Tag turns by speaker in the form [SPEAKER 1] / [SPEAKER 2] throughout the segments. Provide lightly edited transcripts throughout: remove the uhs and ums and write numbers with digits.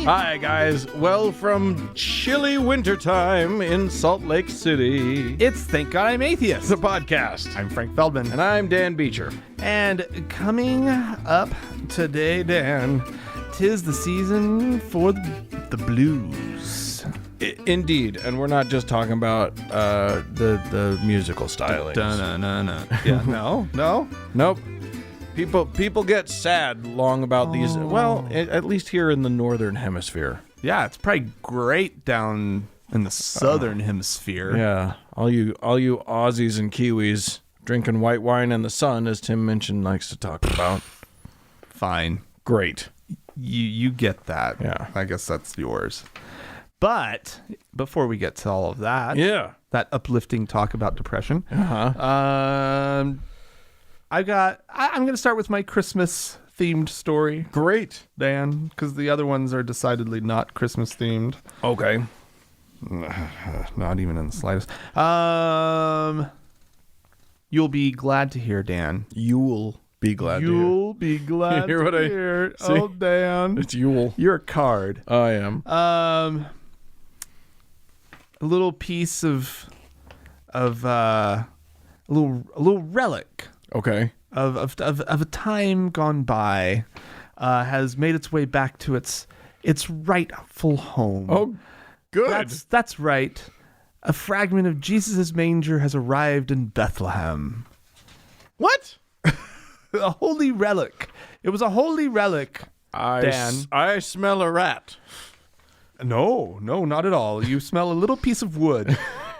[SPEAKER 1] Hi, guys. Well, from chilly wintertime in Salt Lake City,
[SPEAKER 2] It's Thank God I'm Atheist.
[SPEAKER 1] the podcast.
[SPEAKER 2] I'm Frank Feldman.
[SPEAKER 1] And I'm Dan Beecher.
[SPEAKER 2] And coming up today, Dan, 'tis the season for the blues.
[SPEAKER 1] Indeed. And we're not just talking about the musical stylings.
[SPEAKER 2] Yeah, no.
[SPEAKER 1] Nope. People get sad long about these. Well, at least here in the northern hemisphere.
[SPEAKER 2] Yeah, it's probably great down in the southern hemisphere.
[SPEAKER 1] Yeah, all you Aussies and Kiwis drinking white wine in the sun, as Tim Minchin likes to talk about.
[SPEAKER 2] Fine.
[SPEAKER 1] Great.
[SPEAKER 2] You get that.
[SPEAKER 1] Yeah.
[SPEAKER 2] I guess that's yours. But before we get to all of that, that uplifting talk about depression, I'm going to start with my Christmas themed story.
[SPEAKER 1] Great.
[SPEAKER 2] Dan, because the other ones are decidedly not Christmas themed.
[SPEAKER 1] Okay.
[SPEAKER 2] Not even in the slightest. You'll be glad to hear, Dan.
[SPEAKER 1] You'll be glad to hear.
[SPEAKER 2] You'll be glad
[SPEAKER 1] You hear what
[SPEAKER 2] to
[SPEAKER 1] I-
[SPEAKER 2] hear.
[SPEAKER 1] See?
[SPEAKER 2] Oh, Dan.
[SPEAKER 1] It's Yule.
[SPEAKER 2] You're a card.
[SPEAKER 1] I am.
[SPEAKER 2] A little piece of a little relic
[SPEAKER 1] Okay.
[SPEAKER 2] of a time gone by has made its way back to its rightful home.
[SPEAKER 1] Oh, good.
[SPEAKER 2] That's right. A fragment of Jesus' manger has arrived in Bethlehem.
[SPEAKER 1] What?
[SPEAKER 2] A holy relic. It was a holy relic. Dan.
[SPEAKER 1] I smell a rat.
[SPEAKER 2] No, not at all. You smell a little piece of wood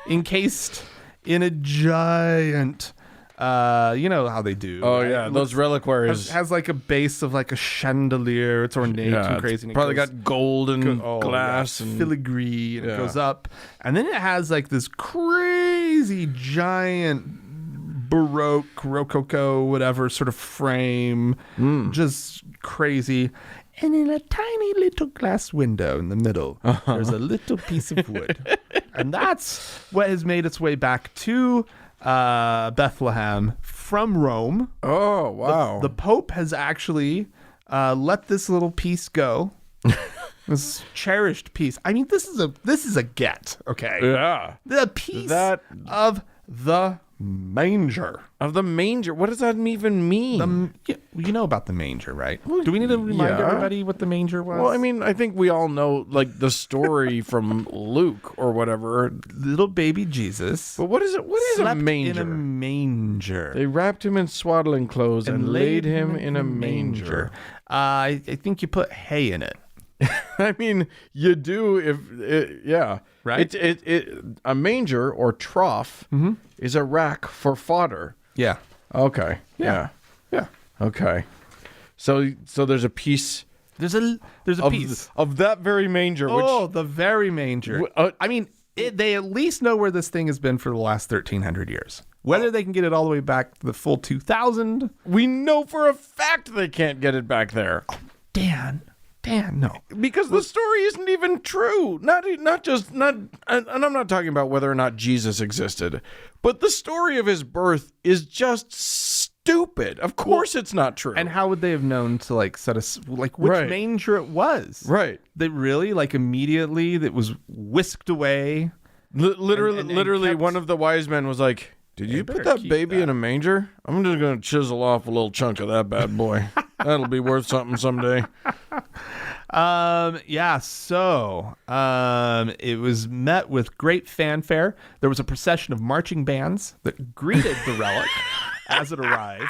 [SPEAKER 2] encased in a giant, you know how they do.
[SPEAKER 1] Oh,
[SPEAKER 2] right?
[SPEAKER 1] yeah.
[SPEAKER 2] It
[SPEAKER 1] Those reliquaries.
[SPEAKER 2] has like a base of like a chandelier. It's ornate and crazy.
[SPEAKER 1] It's
[SPEAKER 2] And it
[SPEAKER 1] probably
[SPEAKER 2] goes-
[SPEAKER 1] got gold and glass
[SPEAKER 2] yeah,
[SPEAKER 1] and
[SPEAKER 2] filigree, and it
[SPEAKER 1] Yeah.
[SPEAKER 2] goes up. And then it has like this crazy giant Baroque, Rococo, whatever sort of frame. Just crazy. And in a tiny little glass window in the middle, there's a little piece of wood. And that's what has made its way back to Bethlehem from Rome.
[SPEAKER 1] Oh, wow.
[SPEAKER 2] The Pope has actually let this little piece go. This cherished piece. I mean, this is a get, okay?
[SPEAKER 1] yeah.
[SPEAKER 2] The piece of the manger.
[SPEAKER 1] Of the manger. What does that even mean?
[SPEAKER 2] You know about the manger, right? Do we need to remind
[SPEAKER 1] yeah.
[SPEAKER 2] everybody what the manger was?
[SPEAKER 1] Well, I mean, I think we all know, like, the story from Luke or whatever.
[SPEAKER 2] little baby Jesus.
[SPEAKER 1] But what is it? What is a
[SPEAKER 2] slept
[SPEAKER 1] manger?
[SPEAKER 2] in a manger.
[SPEAKER 1] They wrapped him in swaddling clothes and laid him in a manger.
[SPEAKER 2] I think you put hay in it.
[SPEAKER 1] I mean, you do yeah.
[SPEAKER 2] Right?
[SPEAKER 1] A manger or trough is a rack for fodder.
[SPEAKER 2] Yeah.
[SPEAKER 1] Okay. Yeah. Okay. So there's a piece
[SPEAKER 2] There's a piece.
[SPEAKER 1] of that very manger.
[SPEAKER 2] Oh, the very manger.
[SPEAKER 1] Wh-
[SPEAKER 2] I mean, they at least know where this thing has been for the last 1,300 years. Whether they can get it all the way back to the full 2000.
[SPEAKER 1] We know for a fact they can't get it back there.
[SPEAKER 2] Dan, no.
[SPEAKER 1] Because the story isn't even true. And I'm not talking about whether or not Jesus existed, but the story of his birth is just stupid. Of course it's not true.
[SPEAKER 2] And how would they have known to like set us like which
[SPEAKER 1] Right.
[SPEAKER 2] manger it was?
[SPEAKER 1] Right.
[SPEAKER 2] They really like immediately that was whisked away.
[SPEAKER 1] Literally,
[SPEAKER 2] kept-
[SPEAKER 1] one of the wise men was like, "Did you put
[SPEAKER 2] better
[SPEAKER 1] that
[SPEAKER 2] keep
[SPEAKER 1] baby
[SPEAKER 2] that."
[SPEAKER 1] in a manger? I'm just going to chisel off a little chunk of that bad boy. That'll be worth something someday."
[SPEAKER 2] So it was met with great fanfare. There was a procession of marching bands that greeted the relic as it arrived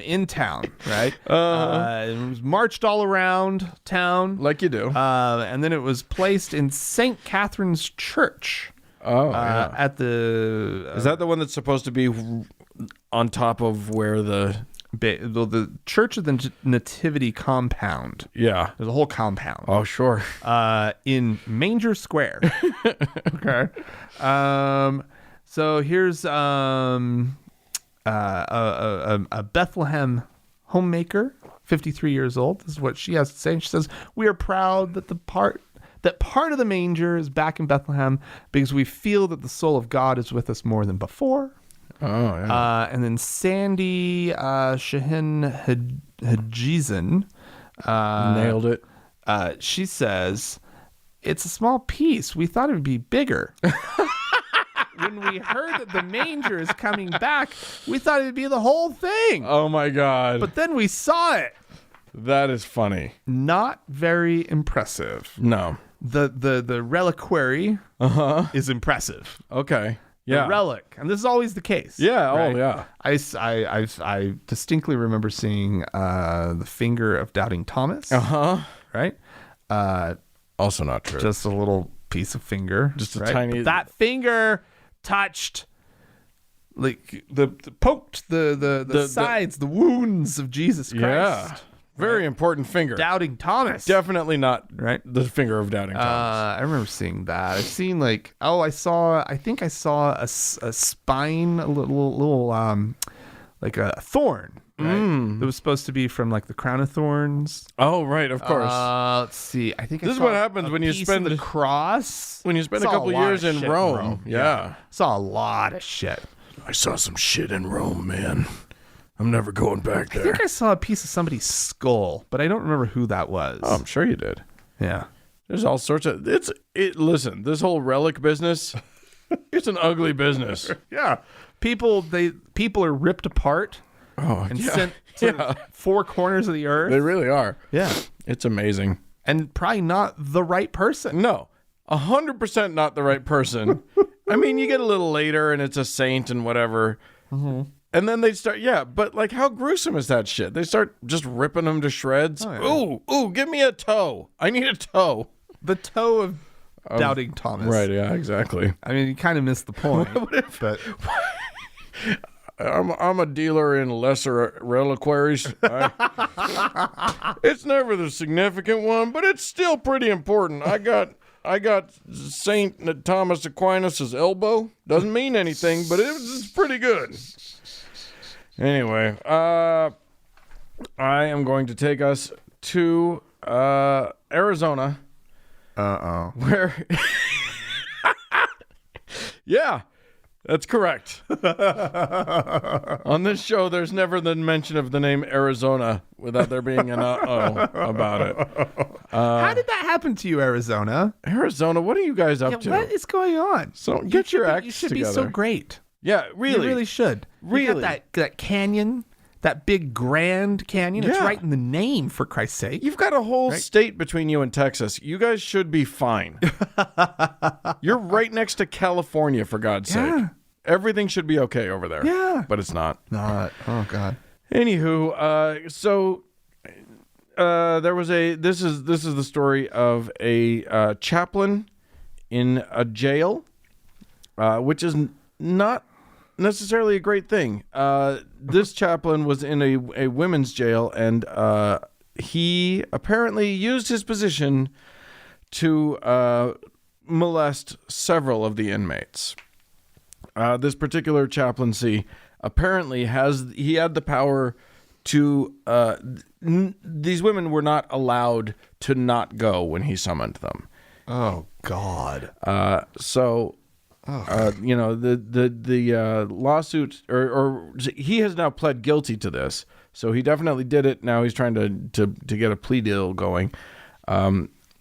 [SPEAKER 2] in town, right? It was marched all around town.
[SPEAKER 1] Like you do.
[SPEAKER 2] And then it was placed in St. Catherine's Church.
[SPEAKER 1] Yeah.
[SPEAKER 2] At the
[SPEAKER 1] Is that the one that's supposed to be on top of where the
[SPEAKER 2] Church of the Nativity compound?
[SPEAKER 1] Yeah.
[SPEAKER 2] There's a whole compound.
[SPEAKER 1] Oh, sure.
[SPEAKER 2] In Manger Square. Okay. So here's a Bethlehem homemaker, 53 years old. This is what she has to say. She says, "We are proud that part of the manger is back in Bethlehem because we feel that the soul of God is with us more than before."
[SPEAKER 1] Oh, yeah.
[SPEAKER 2] And then Sandy Shahin Hajizen
[SPEAKER 1] Nailed it.
[SPEAKER 2] she says, "It's a small piece. We thought it would be bigger." When we heard that the manger is coming back, we thought it would be the whole thing.
[SPEAKER 1] Oh my God.
[SPEAKER 2] But then we saw it.
[SPEAKER 1] That is funny.
[SPEAKER 2] Not very impressive.
[SPEAKER 1] No.
[SPEAKER 2] The reliquary is impressive.
[SPEAKER 1] Okay. Yeah.
[SPEAKER 2] The relic, and this is always the case.
[SPEAKER 1] Yeah.
[SPEAKER 2] right?
[SPEAKER 1] Oh yeah.
[SPEAKER 2] I distinctly remember seeing the finger of Doubting Thomas. Right.
[SPEAKER 1] Also not true.
[SPEAKER 2] Just a little piece of finger.
[SPEAKER 1] Just a
[SPEAKER 2] right?
[SPEAKER 1] tiny.
[SPEAKER 2] But that finger touched, like the poked the sides, the wounds of Jesus Christ.
[SPEAKER 1] Yeah. Very important finger.
[SPEAKER 2] Doubting Thomas.
[SPEAKER 1] Definitely not
[SPEAKER 2] right.
[SPEAKER 1] the finger of Doubting Thomas.
[SPEAKER 2] I remember seeing that. I've seen I think I saw a spine, a little like a thorn. Right? That was supposed to be from like the crown of thorns.
[SPEAKER 1] Oh, right, of course.
[SPEAKER 2] Let's see. I think
[SPEAKER 1] this is what happens when you spend
[SPEAKER 2] the cross.
[SPEAKER 1] When you spend a
[SPEAKER 2] Saw
[SPEAKER 1] couple
[SPEAKER 2] lot
[SPEAKER 1] years
[SPEAKER 2] of
[SPEAKER 1] in
[SPEAKER 2] shit
[SPEAKER 1] Rome. Yeah.
[SPEAKER 2] Saw a lot of shit.
[SPEAKER 1] I saw some shit in Rome, man. I'm never going back there.
[SPEAKER 2] I think I saw a piece of somebody's skull, but I don't remember who that was.
[SPEAKER 1] Oh, I'm sure you did.
[SPEAKER 2] Yeah.
[SPEAKER 1] There's all sorts of listen, this whole relic business, it's an ugly business.
[SPEAKER 2] Yeah. People are ripped apart and sent to 4 corners of the earth.
[SPEAKER 1] They really are.
[SPEAKER 2] Yeah.
[SPEAKER 1] It's amazing.
[SPEAKER 2] And probably not the right person.
[SPEAKER 1] No. 100% not the right person. I mean, you get a little later and it's a saint and whatever. Mm-hmm. And then they start, but like how gruesome is that shit? They start just ripping them to shreds. Oh, yeah. Ooh, give me a toe. I need a toe.
[SPEAKER 2] The toe of Doubting Thomas.
[SPEAKER 1] Right, yeah, exactly.
[SPEAKER 2] I mean, you kind of missed the point. But
[SPEAKER 1] I'm a dealer in lesser reliquaries. It's never the significant one, but it's still pretty important. I got Saint Thomas Aquinas' elbow. Doesn't mean anything, but it's pretty good. Anyway, I am going to take us to Arizona. Where? Yeah, that's correct. On this show, there's never the mention of the name Arizona without there being an uh-oh about it.
[SPEAKER 2] How did that happen to you, Arizona?
[SPEAKER 1] Arizona, what are you guys up to?
[SPEAKER 2] What is going on?
[SPEAKER 1] So get your acts
[SPEAKER 2] You should
[SPEAKER 1] together.
[SPEAKER 2] be so great.
[SPEAKER 1] Yeah, really.
[SPEAKER 2] You really should.
[SPEAKER 1] Really.
[SPEAKER 2] You got that canyon, that big Grand Canyon. It's
[SPEAKER 1] Yeah.
[SPEAKER 2] right in the name, for Christ's sake.
[SPEAKER 1] You've got a whole state between you and Texas. You guys should be fine. You're right next to California, for God's sake. Everything should be okay over there.
[SPEAKER 2] Yeah.
[SPEAKER 1] But it's not.
[SPEAKER 2] Not. Oh, God.
[SPEAKER 1] Anywho, so there was this is the story of a chaplain in a jail, which is not necessarily a great thing. This chaplain was in a women's jail, and he apparently used his position to molest several of the inmates. This particular chaplaincy apparently he had the power to these women were not allowed to not go when he summoned them.
[SPEAKER 2] Oh, God.
[SPEAKER 1] The lawsuit or he has now pled guilty to this, so he definitely did it. Now he's trying to get a plea deal going.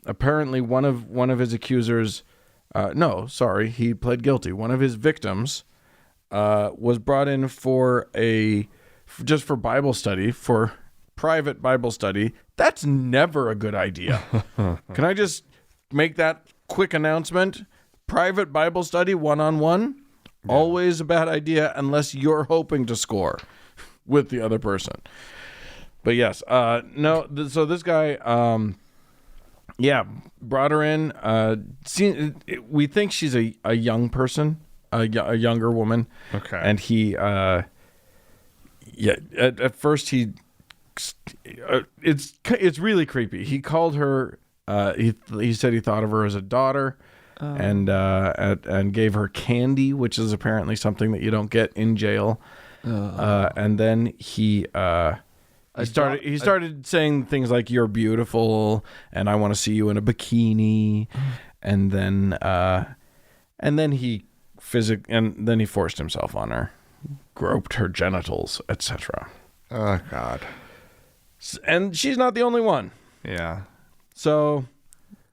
[SPEAKER 1] Apparently one of his accusers, he pled guilty. One of his victims was brought in for Bible study, for private Bible study. That's never a good idea. Can I just make that quick announcement? Private Bible study, one-on-one, always a bad idea unless you're hoping to score with the other person. But yes, so this guy, brought her in. We think she's a young person, a younger woman.
[SPEAKER 2] Okay.
[SPEAKER 1] And he, at first it's really creepy. He called her, he said he thought of her as a daughter. And gave her candy, which is apparently something that you don't get in jail. And then he started saying things like "You're beautiful" and "I want to see you in a bikini," and then he forced himself on her, groped her genitals, etc.
[SPEAKER 2] Oh, God.
[SPEAKER 1] And she's not the only one.
[SPEAKER 2] Yeah.
[SPEAKER 1] So,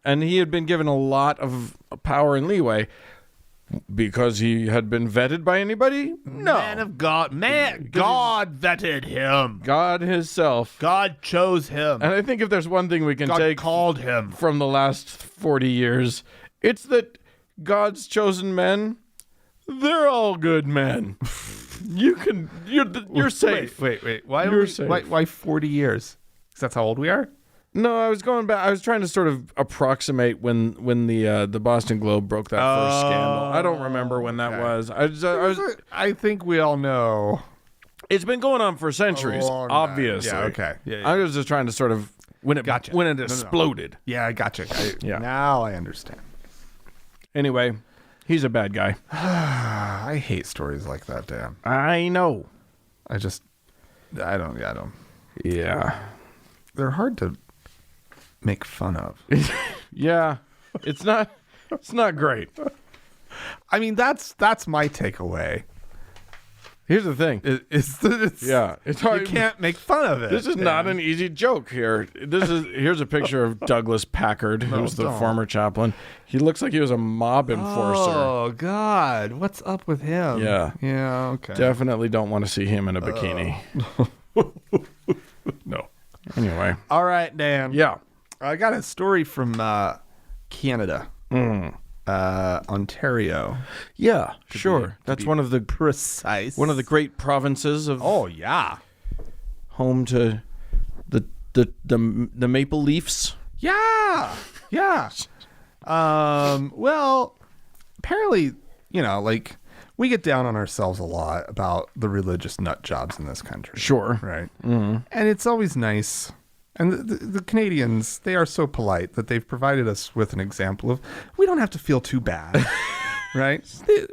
[SPEAKER 1] and he had been given a lot of power and leeway because he had been vetted by anybody? No.
[SPEAKER 2] Man of God. God vetted him.
[SPEAKER 1] God himself.
[SPEAKER 2] God chose him.
[SPEAKER 1] And I think if there's one thing we can
[SPEAKER 2] God
[SPEAKER 1] take
[SPEAKER 2] called him
[SPEAKER 1] from the last 40 years, it's that God's chosen men, they're all good men. You're safe.
[SPEAKER 2] Wait.
[SPEAKER 1] Why
[SPEAKER 2] 40 years? Because that's how old we are?
[SPEAKER 1] No, I was going back. I was trying to sort of approximate when the Boston Globe broke that first scandal. I don't remember when that was.
[SPEAKER 2] I think we all know.
[SPEAKER 1] It's been going on for centuries, obviously.
[SPEAKER 2] Yeah, okay. Yeah.
[SPEAKER 1] I was just trying to sort of when it exploded.
[SPEAKER 2] Yeah, I gotcha.
[SPEAKER 1] Yeah.
[SPEAKER 2] Now I understand.
[SPEAKER 1] Anyway, he's a bad guy.
[SPEAKER 2] I hate stories like that, Dan.
[SPEAKER 1] I know.
[SPEAKER 2] I don't.
[SPEAKER 1] Yeah.
[SPEAKER 2] They're hard to make fun of.
[SPEAKER 1] Yeah. It's not great.
[SPEAKER 2] I mean, that's my takeaway.
[SPEAKER 1] Here's the thing.
[SPEAKER 2] It's
[SPEAKER 1] hard.
[SPEAKER 2] You can't make fun of it.
[SPEAKER 1] This is not an easy joke here. Here's a picture of Douglas Packard, who's the former chaplain. He looks like he was a mob enforcer.
[SPEAKER 2] Oh God, what's up with him?
[SPEAKER 1] Yeah.
[SPEAKER 2] Yeah, okay.
[SPEAKER 1] Definitely don't want to see him in a bikini. No. Anyway.
[SPEAKER 2] All right, Dan.
[SPEAKER 1] Yeah.
[SPEAKER 2] I got a story from Canada. Ontario.
[SPEAKER 1] Yeah, sure. That's one of the
[SPEAKER 2] precise.
[SPEAKER 1] One of the great provinces of home to the Maple Leafs.
[SPEAKER 2] Yeah. Well, apparently, like we get down on ourselves a lot about the religious nut jobs in this country.
[SPEAKER 1] Sure.
[SPEAKER 2] Right. Mm-hmm. And it's always nice. And the Canadians, they are so polite that they've provided us with an example of we don't have to feel too bad. Right?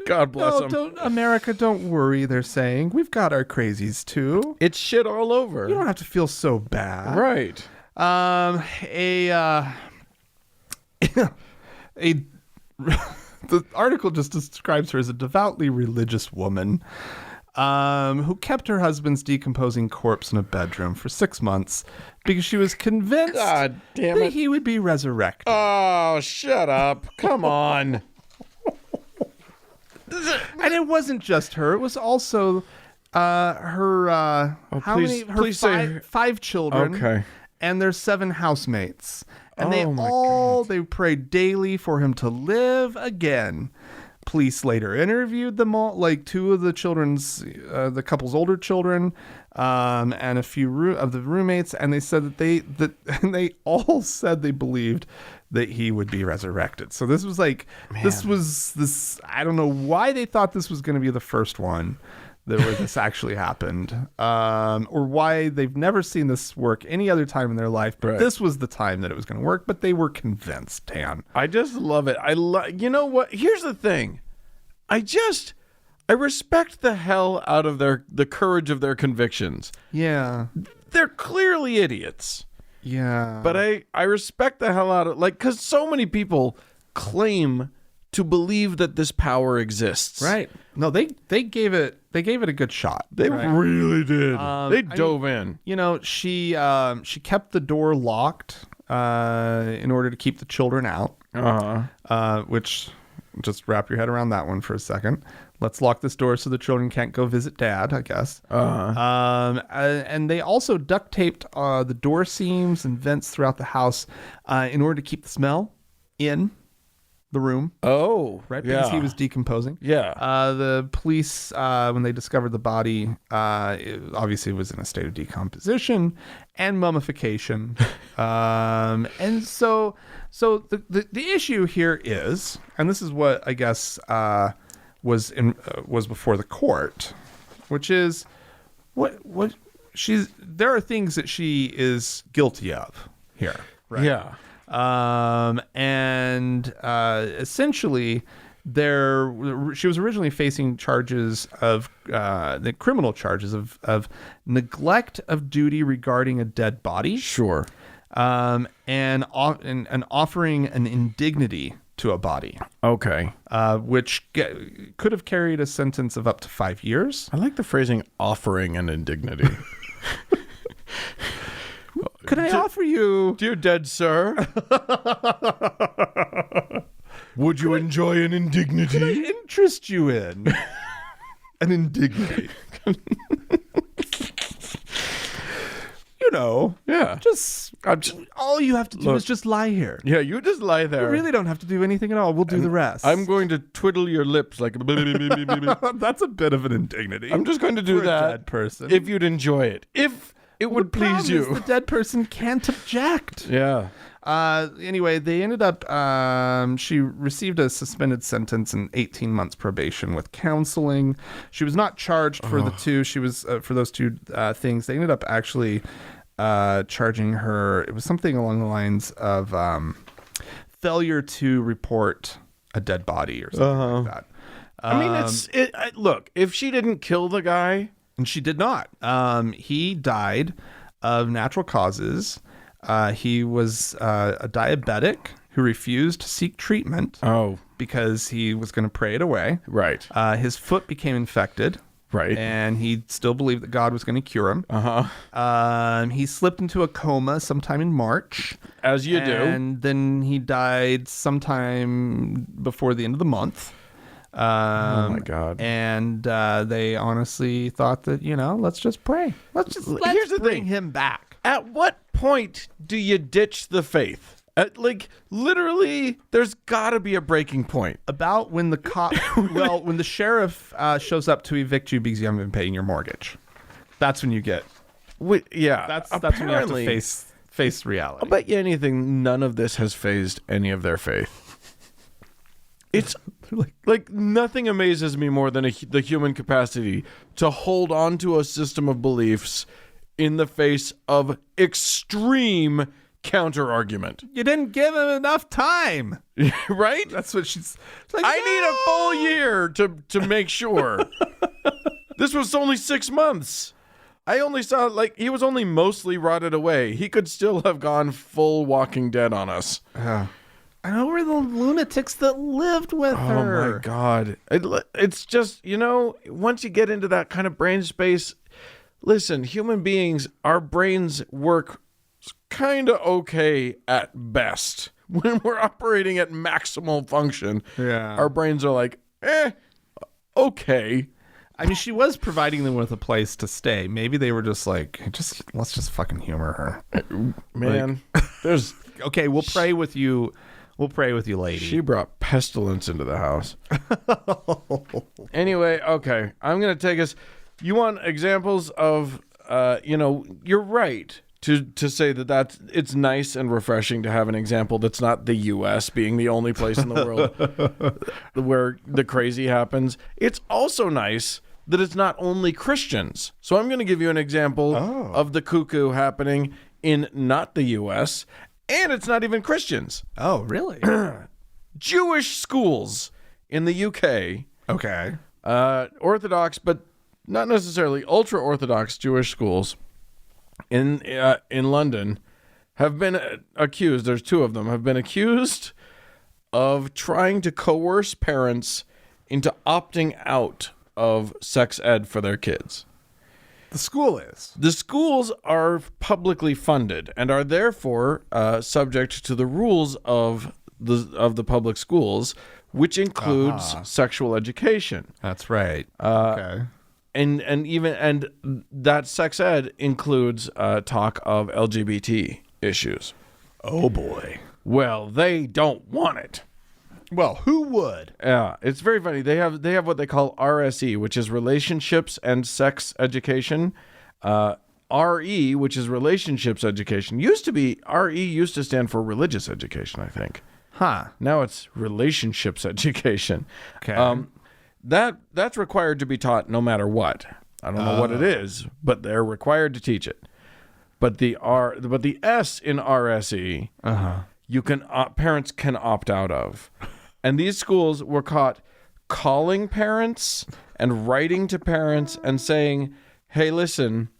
[SPEAKER 1] God bless them.
[SPEAKER 2] America, don't worry, they're saying. We've got our crazies too.
[SPEAKER 1] It's shit all over.
[SPEAKER 2] You don't have to feel so bad.
[SPEAKER 1] Right.
[SPEAKER 2] The article just describes her as a devoutly religious woman who kept her husband's decomposing corpse in a bedroom for 6 months because she was convinced
[SPEAKER 1] God damn
[SPEAKER 2] that
[SPEAKER 1] it.
[SPEAKER 2] he would be resurrected.
[SPEAKER 1] Oh, shut up. Come on.
[SPEAKER 2] And it wasn't just her. It was also her five children.
[SPEAKER 1] Okay.
[SPEAKER 2] And their 7 housemates. And
[SPEAKER 1] God.
[SPEAKER 2] they prayed daily for him to live again. Police later interviewed them all, like 2 of the the couple's older children, and a few of the roommates, and they said that they all said they believed that he would be resurrected. So this was like, I don't know why they thought this was going to be the first one where this actually happened, or why they've never seen this work any other time in their life, but this was the time that it was going to work, but they were convinced, Dan.
[SPEAKER 1] I just love it. You know what? Here's the thing. I respect the hell out of the courage of their convictions.
[SPEAKER 2] Yeah.
[SPEAKER 1] They're clearly idiots.
[SPEAKER 2] Yeah.
[SPEAKER 1] But I respect the hell out of, because so many people claim to believe that this power exists.
[SPEAKER 2] Right. No, they gave it a good shot.
[SPEAKER 1] They really did. They dove in.
[SPEAKER 2] She kept the door locked in order to keep the children out. Which, just wrap your head around that one for a second. Let's lock this door so the children can't go visit dad, I guess. And they also duct taped the door seams and vents throughout the house in order to keep the smell in the room.
[SPEAKER 1] Oh,
[SPEAKER 2] right, because he was decomposing.
[SPEAKER 1] Yeah.
[SPEAKER 2] The police, when they discovered the body, it obviously was in a state of decomposition and mummification. And so the issue here is, and this is what I guess was before the court, which is there are things that she is guilty of here. Right?
[SPEAKER 1] Yeah.
[SPEAKER 2] Essentially, she was originally facing charges of the criminal charges of neglect of duty regarding a dead body.
[SPEAKER 1] Sure.
[SPEAKER 2] And offering an indignity to a body.
[SPEAKER 1] Okay.
[SPEAKER 2] Which could have carried a sentence of up to 5 years.
[SPEAKER 1] I like the phrasing "offering an indignity."
[SPEAKER 2] Can I offer you...
[SPEAKER 1] Dear dead sir, would you enjoy an indignity?
[SPEAKER 2] Can I interest you in an indignity? You know,
[SPEAKER 1] Yeah.
[SPEAKER 2] just all you have to do is just lie here.
[SPEAKER 1] Yeah, you just lie there.
[SPEAKER 2] You really don't have to do anything at all. We'll do the rest.
[SPEAKER 1] I'm going to twiddle your lips like
[SPEAKER 2] That's a bit of an indignity.
[SPEAKER 1] I'm just going to do
[SPEAKER 2] for
[SPEAKER 1] that
[SPEAKER 2] a dead person.
[SPEAKER 1] if you'd enjoy it. If it would
[SPEAKER 2] The
[SPEAKER 1] please
[SPEAKER 2] problem
[SPEAKER 1] you.
[SPEAKER 2] is the dead person can't object.
[SPEAKER 1] Yeah.
[SPEAKER 2] Anyway, they ended up, she received a suspended sentence and 18 months probation with counseling. She was not charged for the two. She was, for those two things. They ended up actually charging her. It was something along the lines of failure to report a dead body or something like that.
[SPEAKER 1] I mean, look, if she didn't kill the guy.
[SPEAKER 2] And she did not. He died of natural causes. He was a diabetic who refused to seek treatment because he was going to pray it away.
[SPEAKER 1] Right.
[SPEAKER 2] His foot became infected.
[SPEAKER 1] Right.
[SPEAKER 2] And he still believed that God was going to cure him. He slipped into a coma sometime in March.
[SPEAKER 1] As you do.
[SPEAKER 2] And then he died sometime before the end of the month.
[SPEAKER 1] Oh my God.
[SPEAKER 2] And they honestly thought that, let's just pray. Let's
[SPEAKER 1] Here's the
[SPEAKER 2] bring
[SPEAKER 1] thing.
[SPEAKER 2] him back.
[SPEAKER 1] At what point do you ditch the faith? Literally, there's got to be a breaking point.
[SPEAKER 2] About when the when the sheriff shows up to evict you because you haven't been paying your mortgage. That's when you get.
[SPEAKER 1] Yeah.
[SPEAKER 2] That's when you have to face reality.
[SPEAKER 1] I'll bet you anything, none of this has phased any of their faith. It's like nothing amazes me more than the human capacity to hold on to a system of beliefs in the face of extreme counter argument.
[SPEAKER 2] You didn't give him enough time.
[SPEAKER 1] Right?
[SPEAKER 2] That's what she's like.
[SPEAKER 1] I need a full year to make sure. This was only 6 months. I only saw, he was only mostly rotted away. He could still have gone full Walking Dead on us.
[SPEAKER 2] I know we're the lunatics that lived with her.
[SPEAKER 1] Oh my God. It's just, once you get into that kind of brain space, listen, human beings, our brains work kind of okay at best. When we're operating at maximal function, our brains are like, okay.
[SPEAKER 2] I mean, she was providing them with a place to stay. Maybe they were just like, let's just fucking humor her.
[SPEAKER 1] Man,
[SPEAKER 2] okay, we'll pray with you. We'll pray with you, lady.
[SPEAKER 1] She brought pestilence into the house. Anyway, okay. I'm going to take us. You want examples of, you're right to say that it's nice and refreshing to have an example that's not the U.S. being the only place in the world where the crazy happens. It's also nice that it's not only Christians. So I'm going to give you an example of the cuckoo happening in not the U.S., and it's not even Christians.
[SPEAKER 2] Oh, really?
[SPEAKER 1] Jewish schools in the UK.
[SPEAKER 2] Okay.
[SPEAKER 1] Orthodox, but not necessarily ultra-Orthodox Jewish schools in London have been accused. There's two of them have been accused of trying to coerce parents into opting out of sex ed for their kids.
[SPEAKER 2] The school is.
[SPEAKER 1] The schools are publicly funded and are therefore subject to the rules of the public schools, which includes sexual education.
[SPEAKER 2] That's right. Okay.
[SPEAKER 1] And that sex ed includes talk of LGBT issues.
[SPEAKER 2] Oh boy.
[SPEAKER 1] Well, they don't want it.
[SPEAKER 2] Well, who would?
[SPEAKER 1] Yeah, it's very funny. They have what they call RSE, which is relationships and sex education. RE, which is relationships education, RE used to stand for religious education, I think.
[SPEAKER 2] Huh.
[SPEAKER 1] Now it's relationships education.
[SPEAKER 2] Okay.
[SPEAKER 1] That's required to be taught no matter what. I don't know what it is, but they're required to teach it. But the S in RSE, parents can opt out of. And these schools were caught calling parents and writing to parents and saying, hey, listen,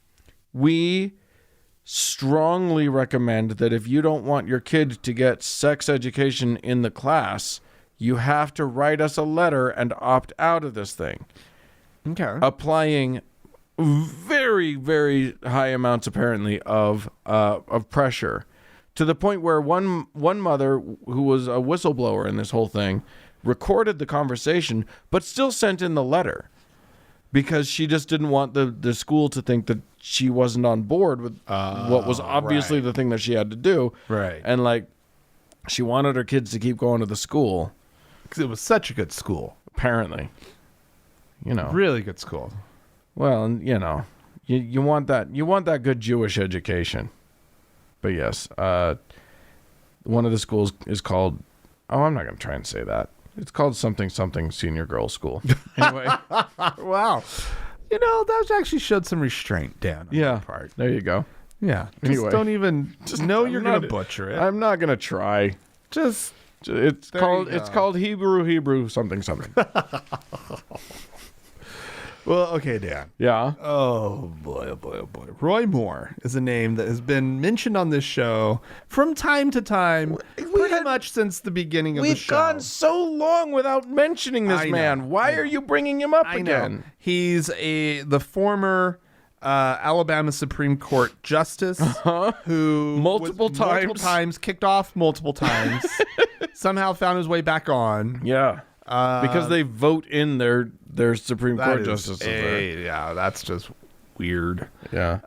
[SPEAKER 1] we strongly recommend that if you don't want your kid to get sex education in the class, you have to write us a letter and opt out of this thing.
[SPEAKER 2] Okay.
[SPEAKER 1] Applying very, very high amounts, apparently, of pressure, to the point where one mother, who was a whistleblower in this whole thing, recorded the conversation, but still sent in the letter because she just didn't want the school to think that she wasn't on board with what was obviously the thing that she had to do.
[SPEAKER 2] Right.
[SPEAKER 1] And like, she wanted her kids to keep going to the school.
[SPEAKER 2] Because it was such a good school.
[SPEAKER 1] Apparently.
[SPEAKER 2] Really good school.
[SPEAKER 1] Well, and you want that good Jewish education. But yes, one of the schools is called, I'm not going to try and say that. It's called something senior girls school. Anyway.
[SPEAKER 2] Wow. That actually showed some restraint, Dan. On your part.
[SPEAKER 1] There you go.
[SPEAKER 2] Yeah.
[SPEAKER 1] Anyway.
[SPEAKER 2] Don't even know you're going to butcher it.
[SPEAKER 1] I'm not going to try. It's called Hebrew something.
[SPEAKER 2] Well, okay, Dan.
[SPEAKER 1] Yeah.
[SPEAKER 2] Oh boy, oh boy, oh boy. Roy Moore is a name that has been mentioned on this show from time to time, pretty much since the beginning of the show.
[SPEAKER 1] We've gone so long without mentioning this man. Why are you bringing him up again?
[SPEAKER 2] He's the former Alabama Supreme Court justice who multiple times kicked off multiple times, somehow found his way back on.
[SPEAKER 1] Yeah. Because they vote in their Supreme Court justices there.
[SPEAKER 2] Yeah, that's just weird.
[SPEAKER 1] Yeah.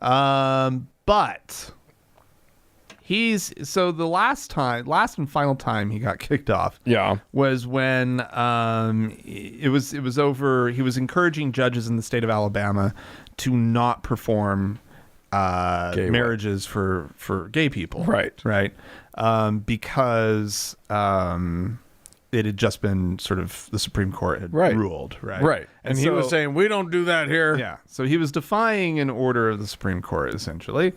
[SPEAKER 2] But the last and final time he got kicked off.
[SPEAKER 1] Yeah.
[SPEAKER 2] Was when it was over. He was encouraging judges in the state of Alabama to not perform marriages for gay people.
[SPEAKER 1] Right.
[SPEAKER 2] Right. Because it had just been sort of the Supreme Court had ruled, right?
[SPEAKER 1] Right. And he was saying, we don't do that here.
[SPEAKER 2] Yeah. So he was defying an order of the Supreme Court, essentially,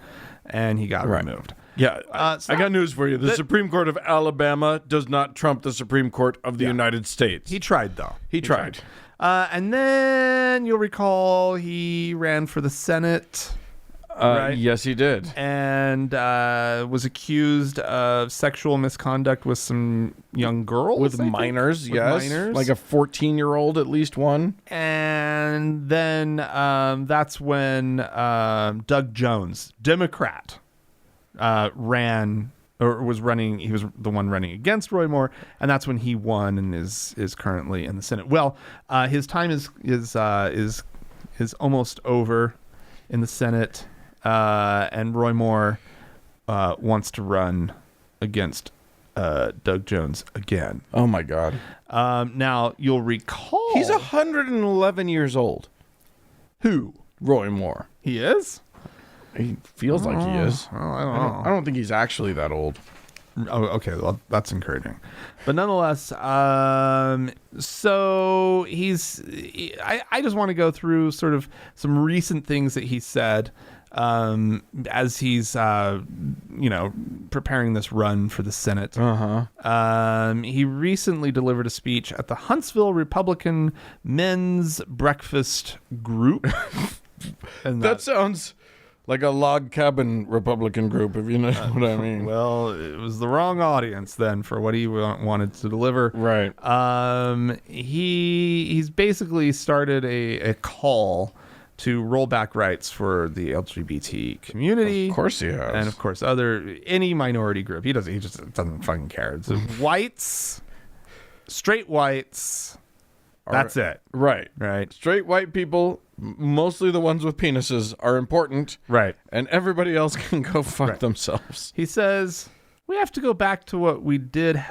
[SPEAKER 2] and he got removed.
[SPEAKER 1] Yeah. I got news for you. The Supreme Court of Alabama does not trump the Supreme Court of the United States.
[SPEAKER 2] He tried, though.
[SPEAKER 1] He tried.
[SPEAKER 2] And then you'll recall he ran for the Senate. Right?
[SPEAKER 1] Yes, he did.
[SPEAKER 2] And was accused of sexual misconduct with some young girls.
[SPEAKER 1] With minors, yes.
[SPEAKER 2] Minors.
[SPEAKER 1] Like a 14-year-old, at least one.
[SPEAKER 2] And then that's when Doug Jones, Democrat, ran or was running. He was the one running against Roy Moore. And that's when he won and is currently in the Senate. Well, his time is almost over in the Senate. And Roy Moore wants to run against Doug Jones again.
[SPEAKER 1] Oh, my God.
[SPEAKER 2] Now, you'll recall...
[SPEAKER 1] He's 111 years old.
[SPEAKER 2] Who?
[SPEAKER 1] Roy Moore.
[SPEAKER 2] He is?
[SPEAKER 1] He feels like he is.
[SPEAKER 2] Well, I don't know.
[SPEAKER 1] I don't think he's actually that old.
[SPEAKER 2] Oh, okay. Well, that's encouraging. But nonetheless, so I just want to go through sort of some recent things that he said as he's preparing this run for the Senate. He recently delivered a speech at the Huntsville Republican Men's Breakfast Group. And
[SPEAKER 1] that sounds like a log cabin Republican group, if you know what I mean.
[SPEAKER 2] Well, it was the wrong audience then for what he wanted to deliver.
[SPEAKER 1] Right.
[SPEAKER 2] He's basically started a call to roll back rights for the LGBT community.
[SPEAKER 1] Of course he has.
[SPEAKER 2] And of course any minority group. He just doesn't fucking care. It's whites, straight whites. That's it.
[SPEAKER 1] Right.
[SPEAKER 2] Right.
[SPEAKER 1] Straight white people, mostly the ones with penises, are important.
[SPEAKER 2] Right.
[SPEAKER 1] And everybody else can go fuck themselves.
[SPEAKER 2] He says, we have to go back to what we did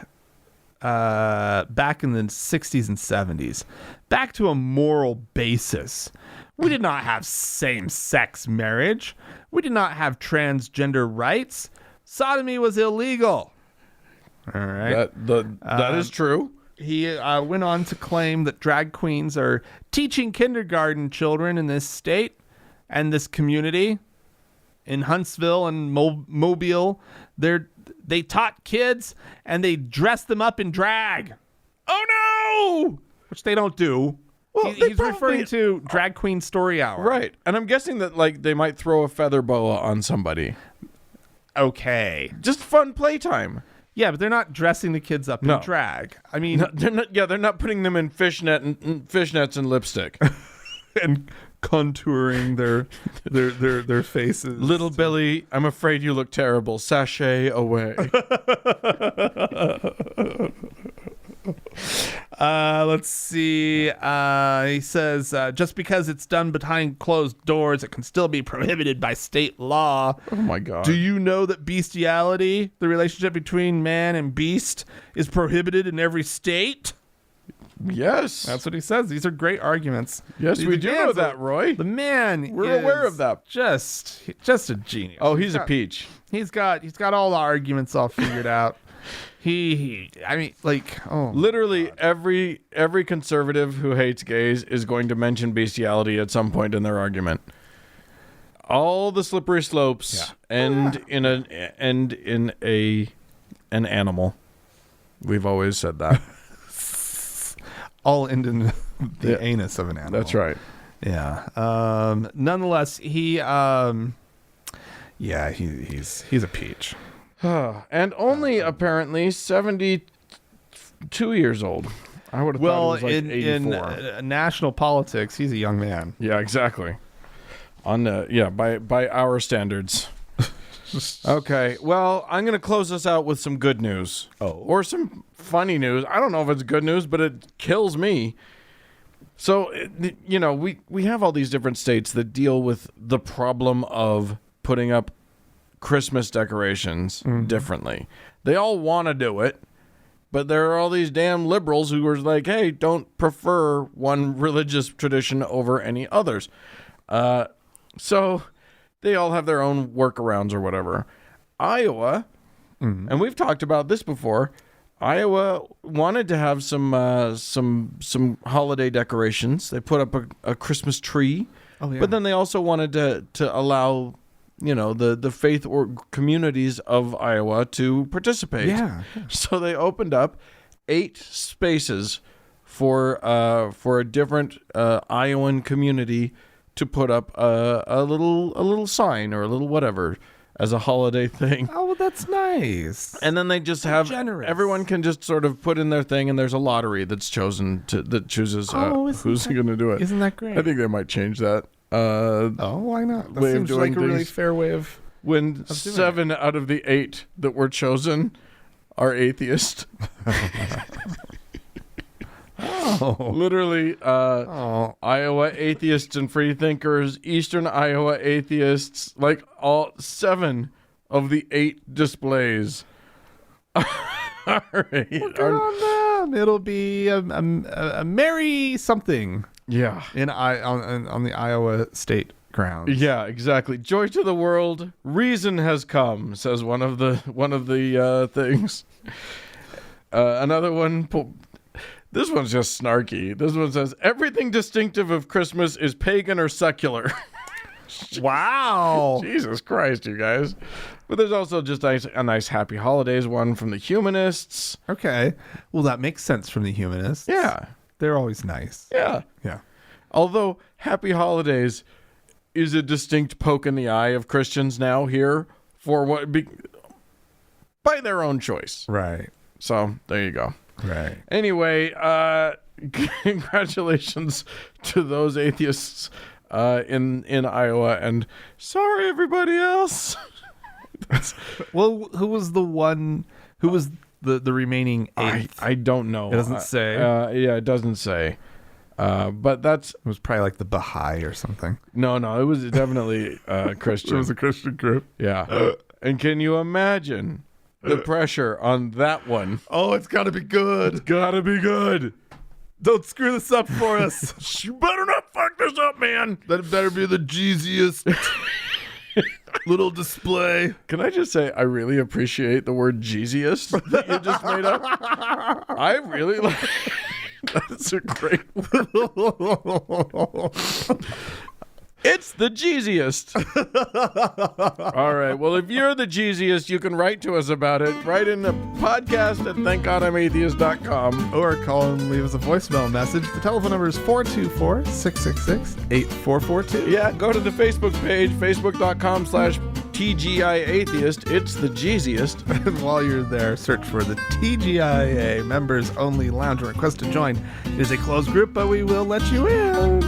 [SPEAKER 2] back in the 60s and 70s. Back to a moral basis. We did not have same-sex marriage. We did not have transgender rights. Sodomy was illegal. All right.
[SPEAKER 1] That is true.
[SPEAKER 2] He went on to claim that drag queens are teaching kindergarten children in this state and this community in Huntsville and Mobile. They taught kids and they dressed them up in drag. Oh, no! Which they don't do. Well, he's referring to Drag Queen Story Hour.
[SPEAKER 1] Right. And I'm guessing that they might throw a feather boa on somebody.
[SPEAKER 2] Okay.
[SPEAKER 1] Just fun playtime.
[SPEAKER 2] Yeah, but they're not dressing the kids up in drag. I mean,
[SPEAKER 1] they're not putting them in fishnets and lipstick
[SPEAKER 2] and contouring their faces.
[SPEAKER 1] Little Billy, I'm afraid you look terrible. Sashay away.
[SPEAKER 2] Let's see. He says, just because it's done behind closed doors, it can still be prohibited by state law.
[SPEAKER 1] Oh my God.
[SPEAKER 2] Do you know that bestiality, the relationship between man and beast, is prohibited in every state?
[SPEAKER 1] Yes.
[SPEAKER 2] That's what he says. These are great arguments.
[SPEAKER 1] Yes, we do know that, Roy.
[SPEAKER 2] The man
[SPEAKER 1] We're aware of that.
[SPEAKER 2] Just a genius.
[SPEAKER 1] Oh, he's a peach.
[SPEAKER 2] He's got all the arguments all figured out.
[SPEAKER 1] Literally every conservative who hates gays is going to mention bestiality at some point in their argument. All the slippery slopes end in an animal. We've always said that.
[SPEAKER 2] All end in the anus of an animal.
[SPEAKER 1] That's right.
[SPEAKER 2] Yeah. Nonetheless, he's a peach.
[SPEAKER 1] And only apparently 72 years old. I would have thought it was like 84.
[SPEAKER 2] In national politics, he's a young man.
[SPEAKER 1] Yeah, exactly. By our standards. Okay, well, I'm going to close this out with some good news.
[SPEAKER 2] Oh.
[SPEAKER 1] Or some funny news. I don't know if it's good news, but it kills me. So, we have all these different states that deal with the problem of putting up Christmas decorations differently. They all want to do it, but there are all these damn liberals who are like, hey, don't prefer one religious tradition over any others. So they all have their own workarounds or whatever. Iowa, and we've talked about this before, Iowa wanted to have some holiday decorations. They put up a Christmas tree, but then they also wanted to allow the faith or communities of Iowa to participate.
[SPEAKER 2] Yeah.
[SPEAKER 1] So they opened up 8 spaces for a different Iowan community to put up a little sign or a little whatever as a holiday thing.
[SPEAKER 2] Oh, well, that's nice.
[SPEAKER 1] And then they just have
[SPEAKER 2] generous.
[SPEAKER 1] Everyone can just sort of put in their thing, and there's a lottery that chooses who's going to do it.
[SPEAKER 2] Isn't that great?
[SPEAKER 1] I think they might change that.
[SPEAKER 2] Why not? That
[SPEAKER 1] way of
[SPEAKER 2] seems
[SPEAKER 1] doing
[SPEAKER 2] like a really
[SPEAKER 1] things.
[SPEAKER 2] fair way of
[SPEAKER 1] When 7 out of the 8 that were chosen are atheist. Literally, Iowa atheists and free thinkers, Eastern Iowa atheists, like all 7 of the 8 displays.
[SPEAKER 2] Good on them. It'll be a merry something.
[SPEAKER 1] Yeah.
[SPEAKER 2] On the Iowa state grounds.
[SPEAKER 1] Yeah, exactly. Joy to the world, reason has come, says one of the things. Another one. This one's just snarky. This one says, everything distinctive of Christmas is pagan or secular.
[SPEAKER 2] Wow.
[SPEAKER 1] Jesus Christ, you guys. But there's also just a nice happy holidays one from the humanists.
[SPEAKER 2] Okay. Well, that makes sense from the humanists.
[SPEAKER 1] Yeah.
[SPEAKER 2] They're always nice.
[SPEAKER 1] Yeah.
[SPEAKER 2] Yeah.
[SPEAKER 1] Although happy holidays is a distinct poke in the eye of Christians now here for by their own choice.
[SPEAKER 2] Right.
[SPEAKER 1] So there you go.
[SPEAKER 2] Right.
[SPEAKER 1] Anyway, congratulations to those atheists in Iowa, and sorry everybody else.
[SPEAKER 2] Well, who was the remaining 8th?
[SPEAKER 1] I don't know.
[SPEAKER 2] It doesn't say.
[SPEAKER 1] Yeah, it doesn't say. But it
[SPEAKER 2] was probably like the Baha'i or something.
[SPEAKER 1] No, it was definitely Christian.
[SPEAKER 2] It was a Christian group.
[SPEAKER 1] Yeah. And can you imagine the pressure on that one?
[SPEAKER 2] Oh, it's got to be good.
[SPEAKER 1] It's got to be good.
[SPEAKER 2] Don't screw this up for us.
[SPEAKER 1] You better not fuck this up, man.
[SPEAKER 2] That better be the Jeeziest little display.
[SPEAKER 1] Can I just say, I really appreciate the word Jeeziest that you just made up. I really like. That's a great word. It's the Jeeziest. All right. Well, if you're the Jeeziest, you can write to us about it. Write in the podcast at thankgodimatheist.com.
[SPEAKER 2] Or call and leave us a voicemail message. The telephone number is 424-666-8442.
[SPEAKER 1] Yeah, go to the Facebook page, facebook.com/TGIAtheist. It's the Jeeziest.
[SPEAKER 2] And while you're there, search for the TGIA Members Only Lounge. Request to join. It is a closed group, but we will let you in.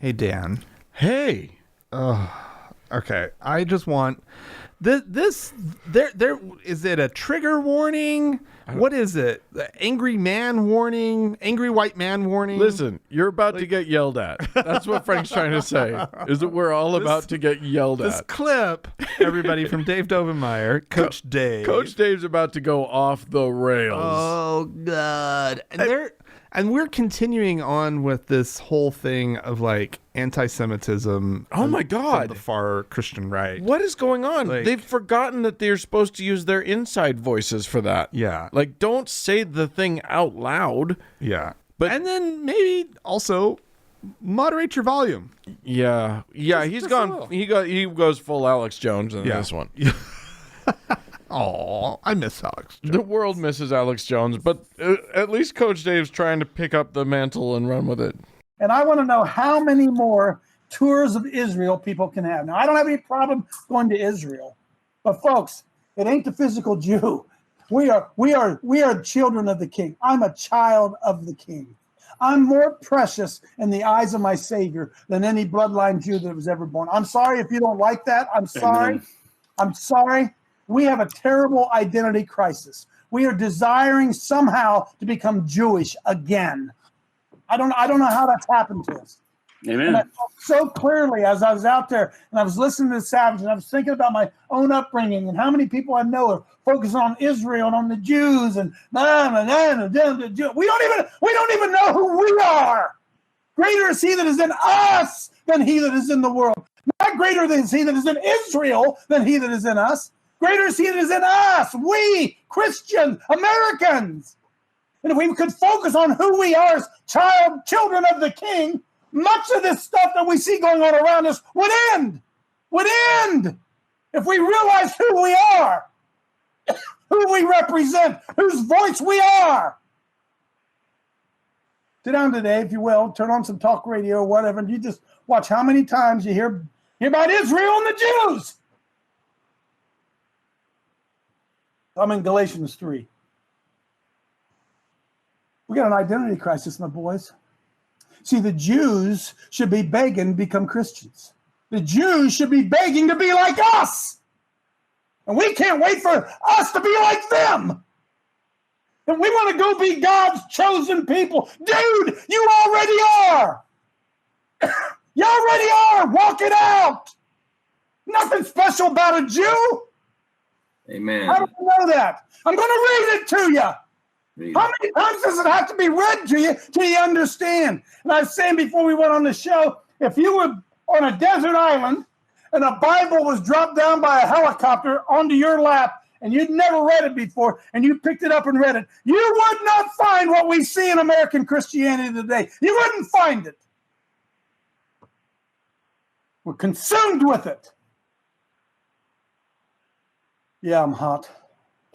[SPEAKER 2] Hey, Dan.
[SPEAKER 1] Hey.
[SPEAKER 2] Okay, I just want this. There is it a trigger warning? What is it? The angry man warning? Angry white man warning?
[SPEAKER 1] Listen, you're about to get yelled at. That's what Frank's trying to say, is that we're all about to get yelled
[SPEAKER 2] This
[SPEAKER 1] at.
[SPEAKER 2] clip, everybody, from Dave Dovenmeyer, Coach Dave.
[SPEAKER 1] Coach Dave's about to go off the rails.
[SPEAKER 2] Oh God! And we're continuing on with this whole thing of like anti-Semitism.
[SPEAKER 1] Oh my God!
[SPEAKER 2] From the far Christian right.
[SPEAKER 1] What is going on?
[SPEAKER 2] Like-
[SPEAKER 1] They've forgotten that they're supposed to use their inside voices for that.
[SPEAKER 2] Yeah.
[SPEAKER 1] Like, don't say the thing out loud.
[SPEAKER 2] Yeah.
[SPEAKER 1] But-
[SPEAKER 2] and then maybe also moderate your volume.
[SPEAKER 1] Yeah. He's
[SPEAKER 2] just a
[SPEAKER 1] gone.
[SPEAKER 2] little.
[SPEAKER 1] He goes full Alex Jones in this one.
[SPEAKER 2] Oh, I miss Alex Jones.
[SPEAKER 1] The world misses Alex Jones, but at least Coach Dave's trying to pick up the mantle and run with it.
[SPEAKER 3] And I want to know how many more tours of Israel people can have. Now, I don't have any problem going to Israel, but folks, it ain't the physical Jew. We are children of the King. I'm a child of the King. I'm more precious in the eyes of my Savior than any bloodline Jew that was ever born. I'm sorry if you don't like that. I'm sorry.
[SPEAKER 4] Amen.
[SPEAKER 3] I'm sorry. We have a terrible identity crisis. We are desiring somehow to become Jewish again. I don't know how that's happened to us. And I
[SPEAKER 4] Amen.
[SPEAKER 3] felt so clearly as I was out there and I was listening to the Savage and I was thinking about my own upbringing and how many people I know are focusing on Israel and on the Jews and we don't even know who we are. Greater is he that is in us than he that is in the world. Not greater is he that is in Israel than he that is in us. Greater is he that is in us, we Christian Americans. And if we could focus on who we are as children of the King, much of this stuff that we see going on around us would end. If we realize who we are, who we represent, whose voice we are. Sit down today, if you will, turn on some talk radio or whatever, and you just watch how many times you hear about Israel and the Jews. I'm in Galatians 3. We got an identity crisis, my boys. See, the Jews should be begging to become Christians. The Jews should be begging to be like us. And we can't wait for us to be like them. And we want to go be God's chosen people. Dude, you already are. You already are. Walk it out. Nothing special about a Jew.
[SPEAKER 4] Amen.
[SPEAKER 3] How do you know that? I'm going to read it to you.
[SPEAKER 4] Read
[SPEAKER 3] How
[SPEAKER 4] it.
[SPEAKER 3] many times does it have to be read to you till you understand? And I was saying before we went on the show, if you were on a desert island and a Bible was dropped down by a helicopter onto your lap and you'd never read it before and you picked it up and read it, you would not find what we see in American Christianity today. You wouldn't find it. We're consumed with it. Yeah, I'm hot.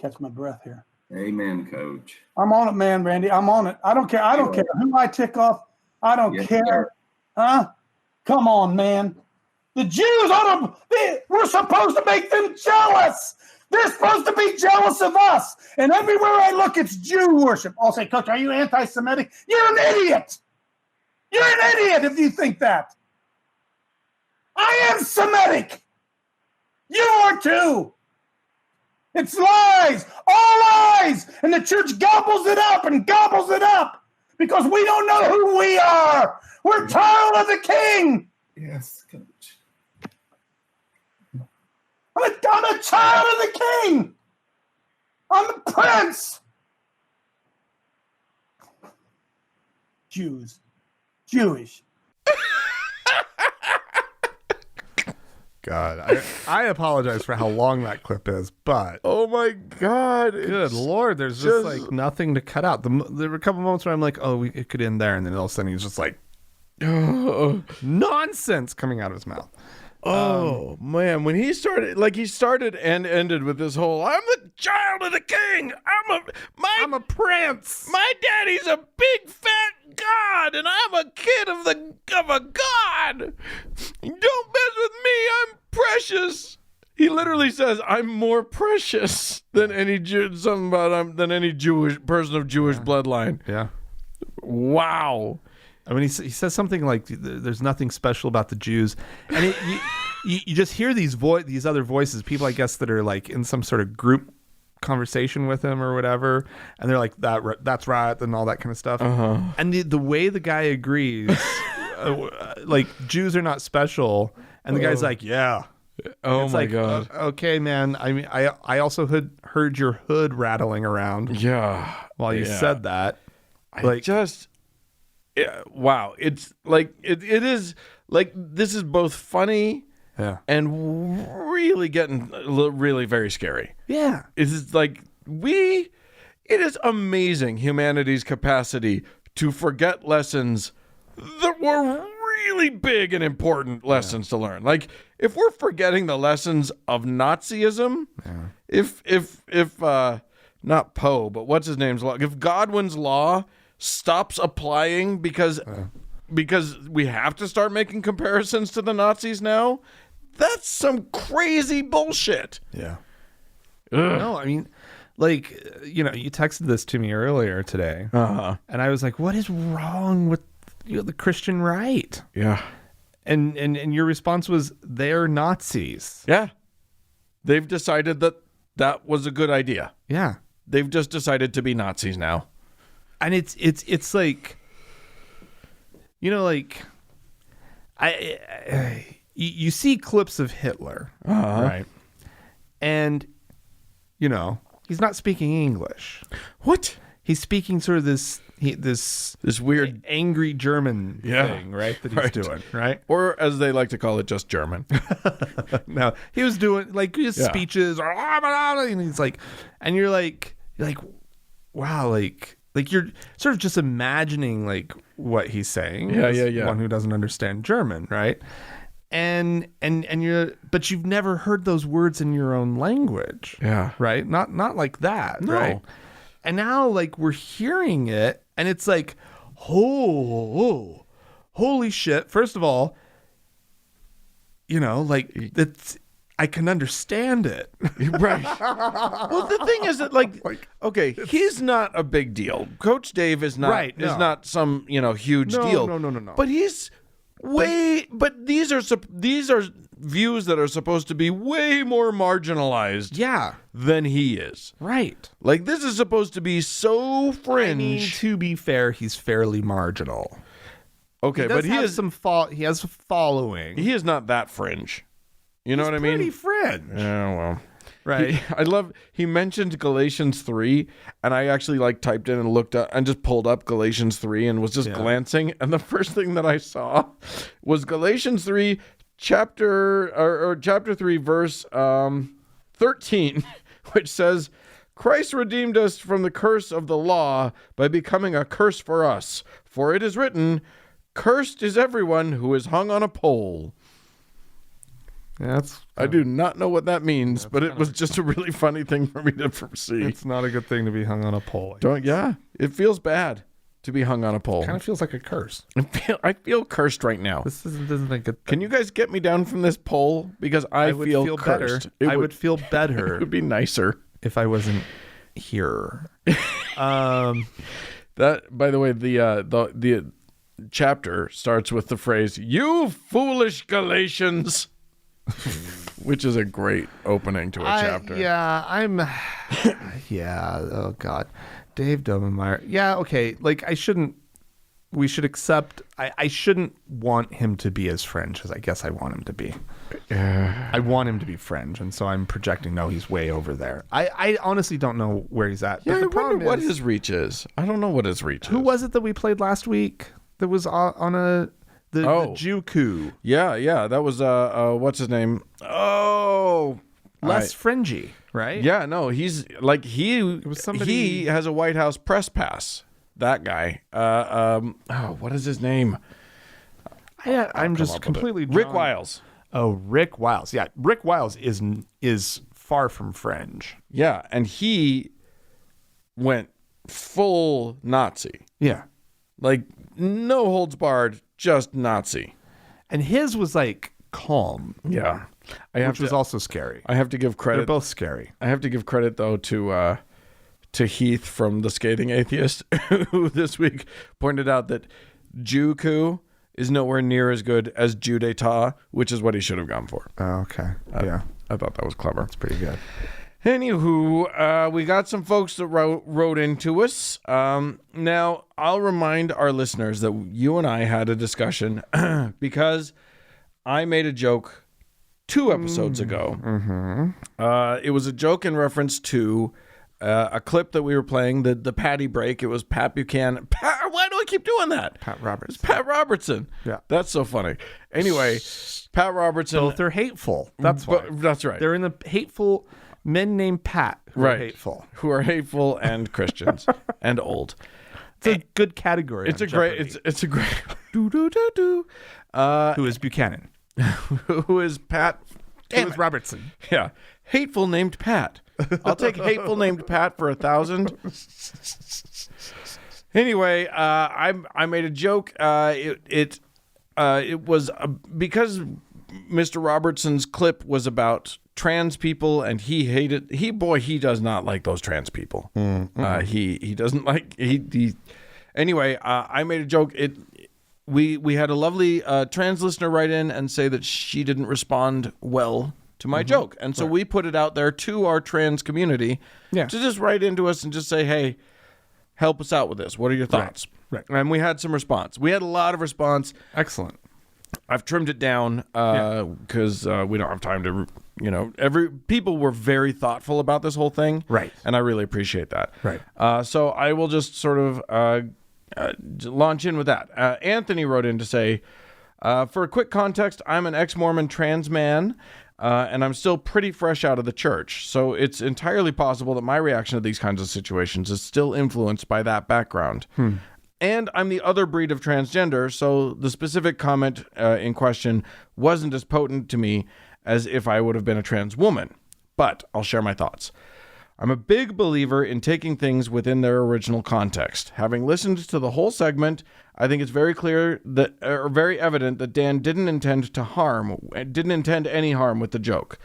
[SPEAKER 3] Catch my breath here.
[SPEAKER 4] Amen, Coach.
[SPEAKER 3] I'm on it, man, Randy. I'm on it. I don't care. I don't care who I tick off. I don't
[SPEAKER 4] Yes,
[SPEAKER 3] care.
[SPEAKER 4] sir.
[SPEAKER 3] Huh? Come on, man. The Jews we're supposed to make them jealous. They're supposed to be jealous of us. And everywhere I look, it's Jew worship. I'll say, Coach, are you anti-Semitic? You're an idiot. You're an idiot if you think that. I am Semitic. You are too. It's lies, all lies. And the church gobbles it up and gobbles it up because we don't know who we are. We're child of the King.
[SPEAKER 4] Yes, Coach.
[SPEAKER 3] I'm a child of the King. I'm the prince. Jewish.
[SPEAKER 2] God, I apologize for how long that clip is, but
[SPEAKER 1] Oh my God!
[SPEAKER 2] good Lord, there's just like nothing to cut out. There were a couple moments where I'm like, oh, it could end there, and then all of a sudden he's just like nonsense coming out of his mouth.
[SPEAKER 1] Oh man, when he started and ended with this whole "I'm the child of the King. I'm a
[SPEAKER 2] prince.
[SPEAKER 1] my daddy's a big fat god, and I'm a kid of a god. Don't mess with me. I'm precious." He literally says, "I'm more precious than any than any Jewish person of Jewish bloodline."
[SPEAKER 2] Yeah.
[SPEAKER 1] Wow.
[SPEAKER 2] I mean, he says something like, "There's nothing special about the Jews," and you just hear these other voices, people I guess that are like in some sort of group conversation with him or whatever, and they're like, that's right, and all that kind of stuff. And the way the guy agrees, like, Jews are not special, and the guy's like, yeah.
[SPEAKER 1] Oh
[SPEAKER 2] it's
[SPEAKER 1] my
[SPEAKER 2] like,
[SPEAKER 1] God.
[SPEAKER 2] Okay, man. I mean, I also heard your hood rattling around.
[SPEAKER 1] Yeah.
[SPEAKER 2] While you said that,
[SPEAKER 1] wow. It's like it is like this is both funny and really getting really very scary.
[SPEAKER 2] Yeah.
[SPEAKER 1] It's like it is amazing humanity's capacity to forget lessons that were really big and important lessons to learn. Like, if we're forgetting the lessons of Nazism, if not Poe, but what's his name's law, if Godwin's law stops applying because we have to start making comparisons to the Nazis now, that's some crazy bullshit.
[SPEAKER 2] Yeah. No, I mean, like, you texted this to me earlier today, and I was like, what is wrong with the Christian right?
[SPEAKER 1] Yeah.
[SPEAKER 2] And your response was, they're Nazis.
[SPEAKER 1] Yeah. They've decided that was a good idea.
[SPEAKER 2] Yeah.
[SPEAKER 1] They've just decided to be Nazis now.
[SPEAKER 2] And it's like, like, you see clips of Hitler, right? And, he's not speaking English.
[SPEAKER 1] What?
[SPEAKER 2] He's speaking sort of this
[SPEAKER 1] weird
[SPEAKER 2] angry German thing, right? That he's doing, right?
[SPEAKER 1] Or as they like to call it, just German.
[SPEAKER 2] No, he was doing like his speeches, and he's like, and you're like, wow, like you're sort of just imagining like what he's saying.
[SPEAKER 1] Yeah.
[SPEAKER 2] One who doesn't understand German, right? And but you've never heard those words in your own language.
[SPEAKER 1] Yeah.
[SPEAKER 2] Right? Not like that,
[SPEAKER 1] No.
[SPEAKER 2] right? And now like we're hearing it and it's like, holy shit. First of all, like that's, I can understand it.
[SPEAKER 1] Right. Well, the thing is that okay, he's not a big deal. Coach Dave is not is not some, huge deal.
[SPEAKER 2] No.
[SPEAKER 1] But he's but these are views that are supposed to be way more marginalized than he is.
[SPEAKER 2] Right.
[SPEAKER 1] Like, this is supposed to be so fringe.
[SPEAKER 2] I mean, to be fair, he's fairly marginal.
[SPEAKER 1] Okay, but he has
[SPEAKER 2] he has a following.
[SPEAKER 1] He is not that fringe. You know what I mean?
[SPEAKER 2] Pretty fringe.
[SPEAKER 1] Yeah, well.
[SPEAKER 2] Right.
[SPEAKER 1] He mentioned Galatians 3, and I actually typed in and looked up and just pulled up Galatians 3 and was just glancing, and the first thing that I saw was Galatians 3 chapter 3 verse 13, which says, Christ redeemed us from the curse of the law by becoming a curse for us, for it is written, cursed is everyone who is hung on a pole.
[SPEAKER 2] Yeah,
[SPEAKER 1] I do not know what that means, but it was just a really funny thing for me to see.
[SPEAKER 2] It's not a good thing to be hung on a pole.
[SPEAKER 1] It feels bad to be hung on a pole.
[SPEAKER 2] Kind of feels like a curse.
[SPEAKER 1] I feel cursed right now.
[SPEAKER 2] This isn't a good thing.
[SPEAKER 1] Can you guys get me down from this pole? Because I would feel cursed.
[SPEAKER 2] Better. I would feel better.
[SPEAKER 1] It would be nicer
[SPEAKER 2] if I wasn't here.
[SPEAKER 1] That, by the way, the chapter starts with the phrase, "You foolish Galatians." Which is a great opening to a chapter.
[SPEAKER 2] Oh God. Dave Domenmeyer. Yeah, okay. Like, we should accept, I shouldn't want him to be as fringe as I guess I want him to be. I want him to be fringe, and so I'm projecting, no, he's way over there. I honestly don't know where he's at.
[SPEAKER 1] Yeah, I wonder what his reach is. I don't know what his reach is.
[SPEAKER 2] Who was it that we played last week that was on the Jew coup?
[SPEAKER 1] Yeah. That was what's his name?
[SPEAKER 2] Less fringy, right?
[SPEAKER 1] Yeah, no, he's like he has a White House press pass. That guy. What is his name?
[SPEAKER 2] I'm just completely
[SPEAKER 1] Rick Wiles.
[SPEAKER 2] Oh, Rick Wiles. Yeah, Rick Wiles is far from fringe.
[SPEAKER 1] Yeah, and he went full Nazi.
[SPEAKER 2] Yeah.
[SPEAKER 1] Like, no holds barred, just Nazi.
[SPEAKER 2] And his was like calm.
[SPEAKER 1] Yeah.
[SPEAKER 2] Which was also scary.
[SPEAKER 1] I have to give credit.
[SPEAKER 2] They're both scary.
[SPEAKER 1] I have to give credit, though, to Heath from The Scathing Atheist, who this week pointed out that Jew-ku is nowhere near as good as Jew d'etat, which is what he should have gone for.
[SPEAKER 2] Oh, okay. Yeah.
[SPEAKER 1] I thought that was clever.
[SPEAKER 2] It's pretty good.
[SPEAKER 1] Anywho, we got some folks that wrote into us. Now, I'll remind our listeners that you and I had a discussion because I made a joke 2 episodes ago. It was a joke in reference to a clip that we were playing, the Patty break. It was Pat Buchanan. Why do I keep doing that?
[SPEAKER 2] Pat Robertson.
[SPEAKER 1] It's Pat Robertson.
[SPEAKER 2] Yeah.
[SPEAKER 1] That's so funny. Anyway, Pat Robertson.
[SPEAKER 2] Both are hateful. That's why.
[SPEAKER 1] That's right.
[SPEAKER 2] They're in the hateful men named Pat who are hateful.
[SPEAKER 1] Who are hateful and Christians and old.
[SPEAKER 2] It's a good category.
[SPEAKER 1] It's a great. It's a great. Who
[SPEAKER 2] is Buchanan?
[SPEAKER 1] Who is Pat?
[SPEAKER 2] Who is Robertson?
[SPEAKER 1] Yeah, hateful named Pat. I'll take hateful named Pat for 1,000. Anyway, I made a joke. It was because Mr. Robertson's clip was about trans people, and he does not like those trans people. He doesn't like he. Anyway, I made a joke. We had a lovely trans listener write in and say that she didn't respond well to my joke, and so we put it out there to our trans community to just write into us and just say, hey, help us out with this. What are your thoughts?
[SPEAKER 2] Right.
[SPEAKER 1] And we had some response. We had a lot of response.
[SPEAKER 2] Excellent.
[SPEAKER 1] I've trimmed it down because we don't have time to, people were very thoughtful about this whole thing.
[SPEAKER 2] Right.
[SPEAKER 1] And I really appreciate that.
[SPEAKER 2] Right.
[SPEAKER 1] So I will just sort of launch in with that. Anthony wrote in to say, for a quick context, I'm an ex-Mormon trans man, and I'm still pretty fresh out of the church. So it's entirely possible that my reaction to these kinds of situations is still influenced by that background. And I'm the other breed of transgender, so the specific comment in question wasn't as potent to me as if I would have been a trans woman. But I'll share my thoughts. I'm a big believer in taking things within their original context. Having listened to the whole segment, I think it's very evident that Dan didn't intend any harm with the joke.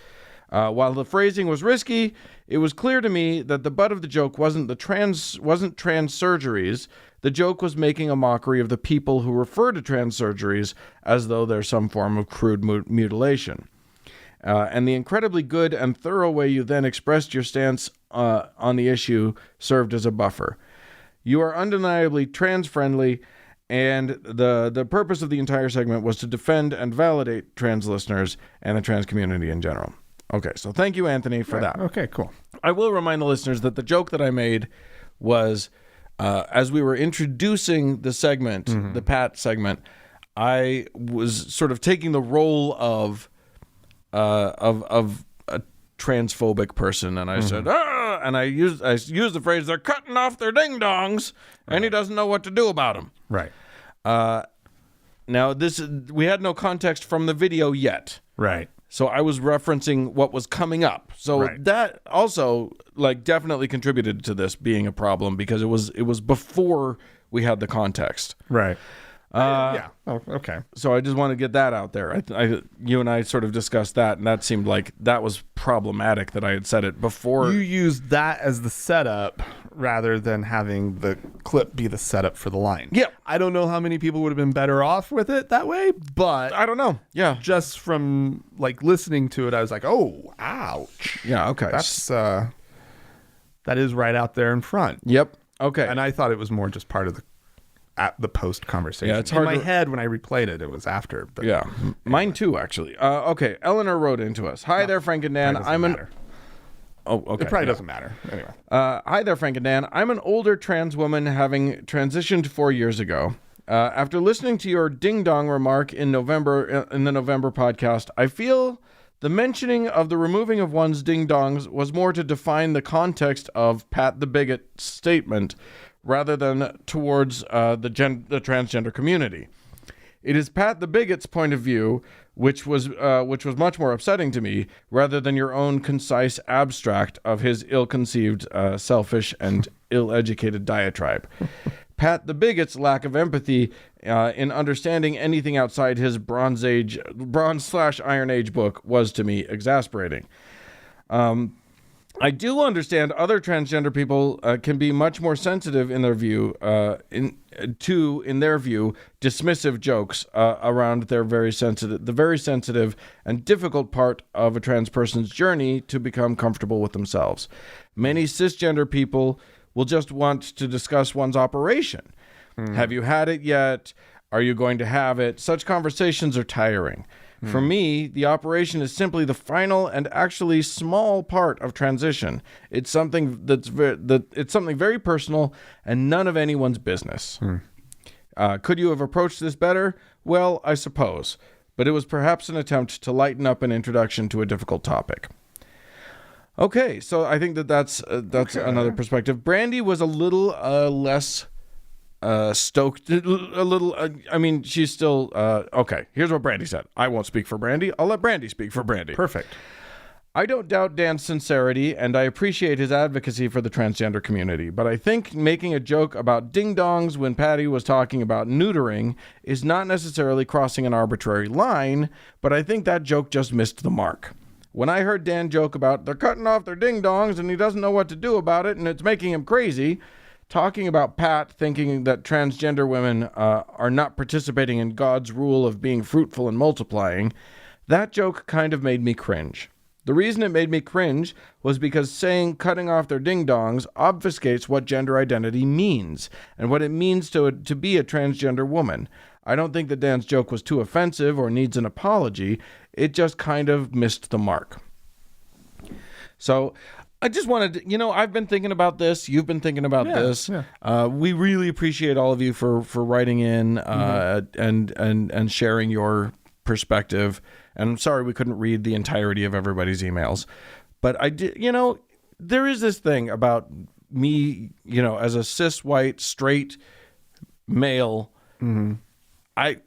[SPEAKER 1] While the phrasing was risky, it was clear to me that the butt of the joke wasn't trans surgeries. The joke was making a mockery of the people who refer to trans surgeries as though they're some form of crude mutilation. And the incredibly good and thorough way you then expressed your stance on the issue served as a buffer. You are undeniably trans-friendly, and the purpose of the entire segment was to defend and validate trans listeners and the trans community in general. Okay, so thank you, Anthony, for that.
[SPEAKER 2] Okay, cool.
[SPEAKER 1] I will remind the listeners that the joke that I made was, as we were introducing the segment, the Pat segment, I was sort of taking the role of a transphobic person, and I said, and I used the phrase, they're cutting off their ding-dongs, and he doesn't know what to do about them.
[SPEAKER 2] Right.
[SPEAKER 1] Now, we had no context from the video yet.
[SPEAKER 2] Right.
[SPEAKER 1] So I was referencing what was coming up. So that also definitely contributed to this being a problem because it was before we had the context.
[SPEAKER 2] Right. Yeah. Oh, okay.
[SPEAKER 1] So I just want to get that out there. You and I sort of discussed that, and that seemed like that was problematic that I had said it before.
[SPEAKER 2] You used that as the setup rather than having the clip be the setup for the line.
[SPEAKER 1] Yeah.
[SPEAKER 2] I don't know how many people would have been better off with it that way, but
[SPEAKER 1] I don't know. Yeah.
[SPEAKER 2] Just from listening to it, I was like, oh, ouch.
[SPEAKER 1] Yeah. Okay.
[SPEAKER 2] That's that is right out there in front.
[SPEAKER 1] Yep. Okay.
[SPEAKER 2] And I thought it was more just part of the post conversation.
[SPEAKER 1] Yeah, it's hard
[SPEAKER 2] in my head when I replayed it. It was after. But
[SPEAKER 1] yeah, mine too, actually. Okay, Eleanor wrote into us. Hi there, Frank and Dan. Oh, okay.
[SPEAKER 2] It probably doesn't matter. Anyway.
[SPEAKER 1] Hi there, Frank and Dan. I'm an older trans woman having transitioned 4 years ago. After listening to your ding-dong remark in the November podcast, I feel the mentioning of the removing of one's ding-dongs was more to define the context of Pat the Bigot statement rather than towards the transgender community. It is Pat the Bigot's point of view, which was much more upsetting to me, rather than your own concise abstract of his ill-conceived, selfish, and ill-educated diatribe. Pat the Bigot's lack of empathy in understanding anything outside his Bronze/Iron Age book was to me exasperating. I do understand other transgender people can be much more sensitive in their view, in their view, dismissive jokes around the very sensitive and difficult part of a trans person's journey to become comfortable with themselves. Many cisgender people will just want to discuss one's operation. Have you had it yet? Are you going to have it? Such conversations are tiring. For me, the operation is simply the final and actually small part of transition. It's something it's something very personal and none of anyone's business. Could you have approached this better? Well, I suppose, but it was perhaps an attempt to lighten up an introduction to a difficult topic. Okay, so I think that's another perspective. Brandy was a little less stoked, a little. I mean, she's still okay. Here's what Brandy said. I won't speak for Brandy. I'll let Brandy speak for Brandy.
[SPEAKER 2] Perfect.
[SPEAKER 1] I don't doubt Dan's sincerity, and I appreciate his advocacy for the transgender community, but I think making a joke about ding-dongs when Patty was talking about neutering is not necessarily crossing an arbitrary line, but I think that joke just missed the mark. When I heard Dan joke about they're cutting off their ding-dongs and he doesn't know what to do about it and it's making him crazy, talking about Pat thinking that transgender women are not participating in God's rule of being fruitful and multiplying, that joke kind of made me cringe. The reason it made me cringe was because saying cutting off their ding-dongs obfuscates what gender identity means and what it means to be a transgender woman. I don't think that Dan's joke was too offensive or needs an apology. It just kind of missed the mark. So I just wanted to, I've been thinking about this. You've been thinking about this. Yeah. We really appreciate all of you for writing in and sharing your perspective. And I'm sorry we couldn't read the entirety of everybody's emails. But I did, there is this thing about me, as a cis white straight male, I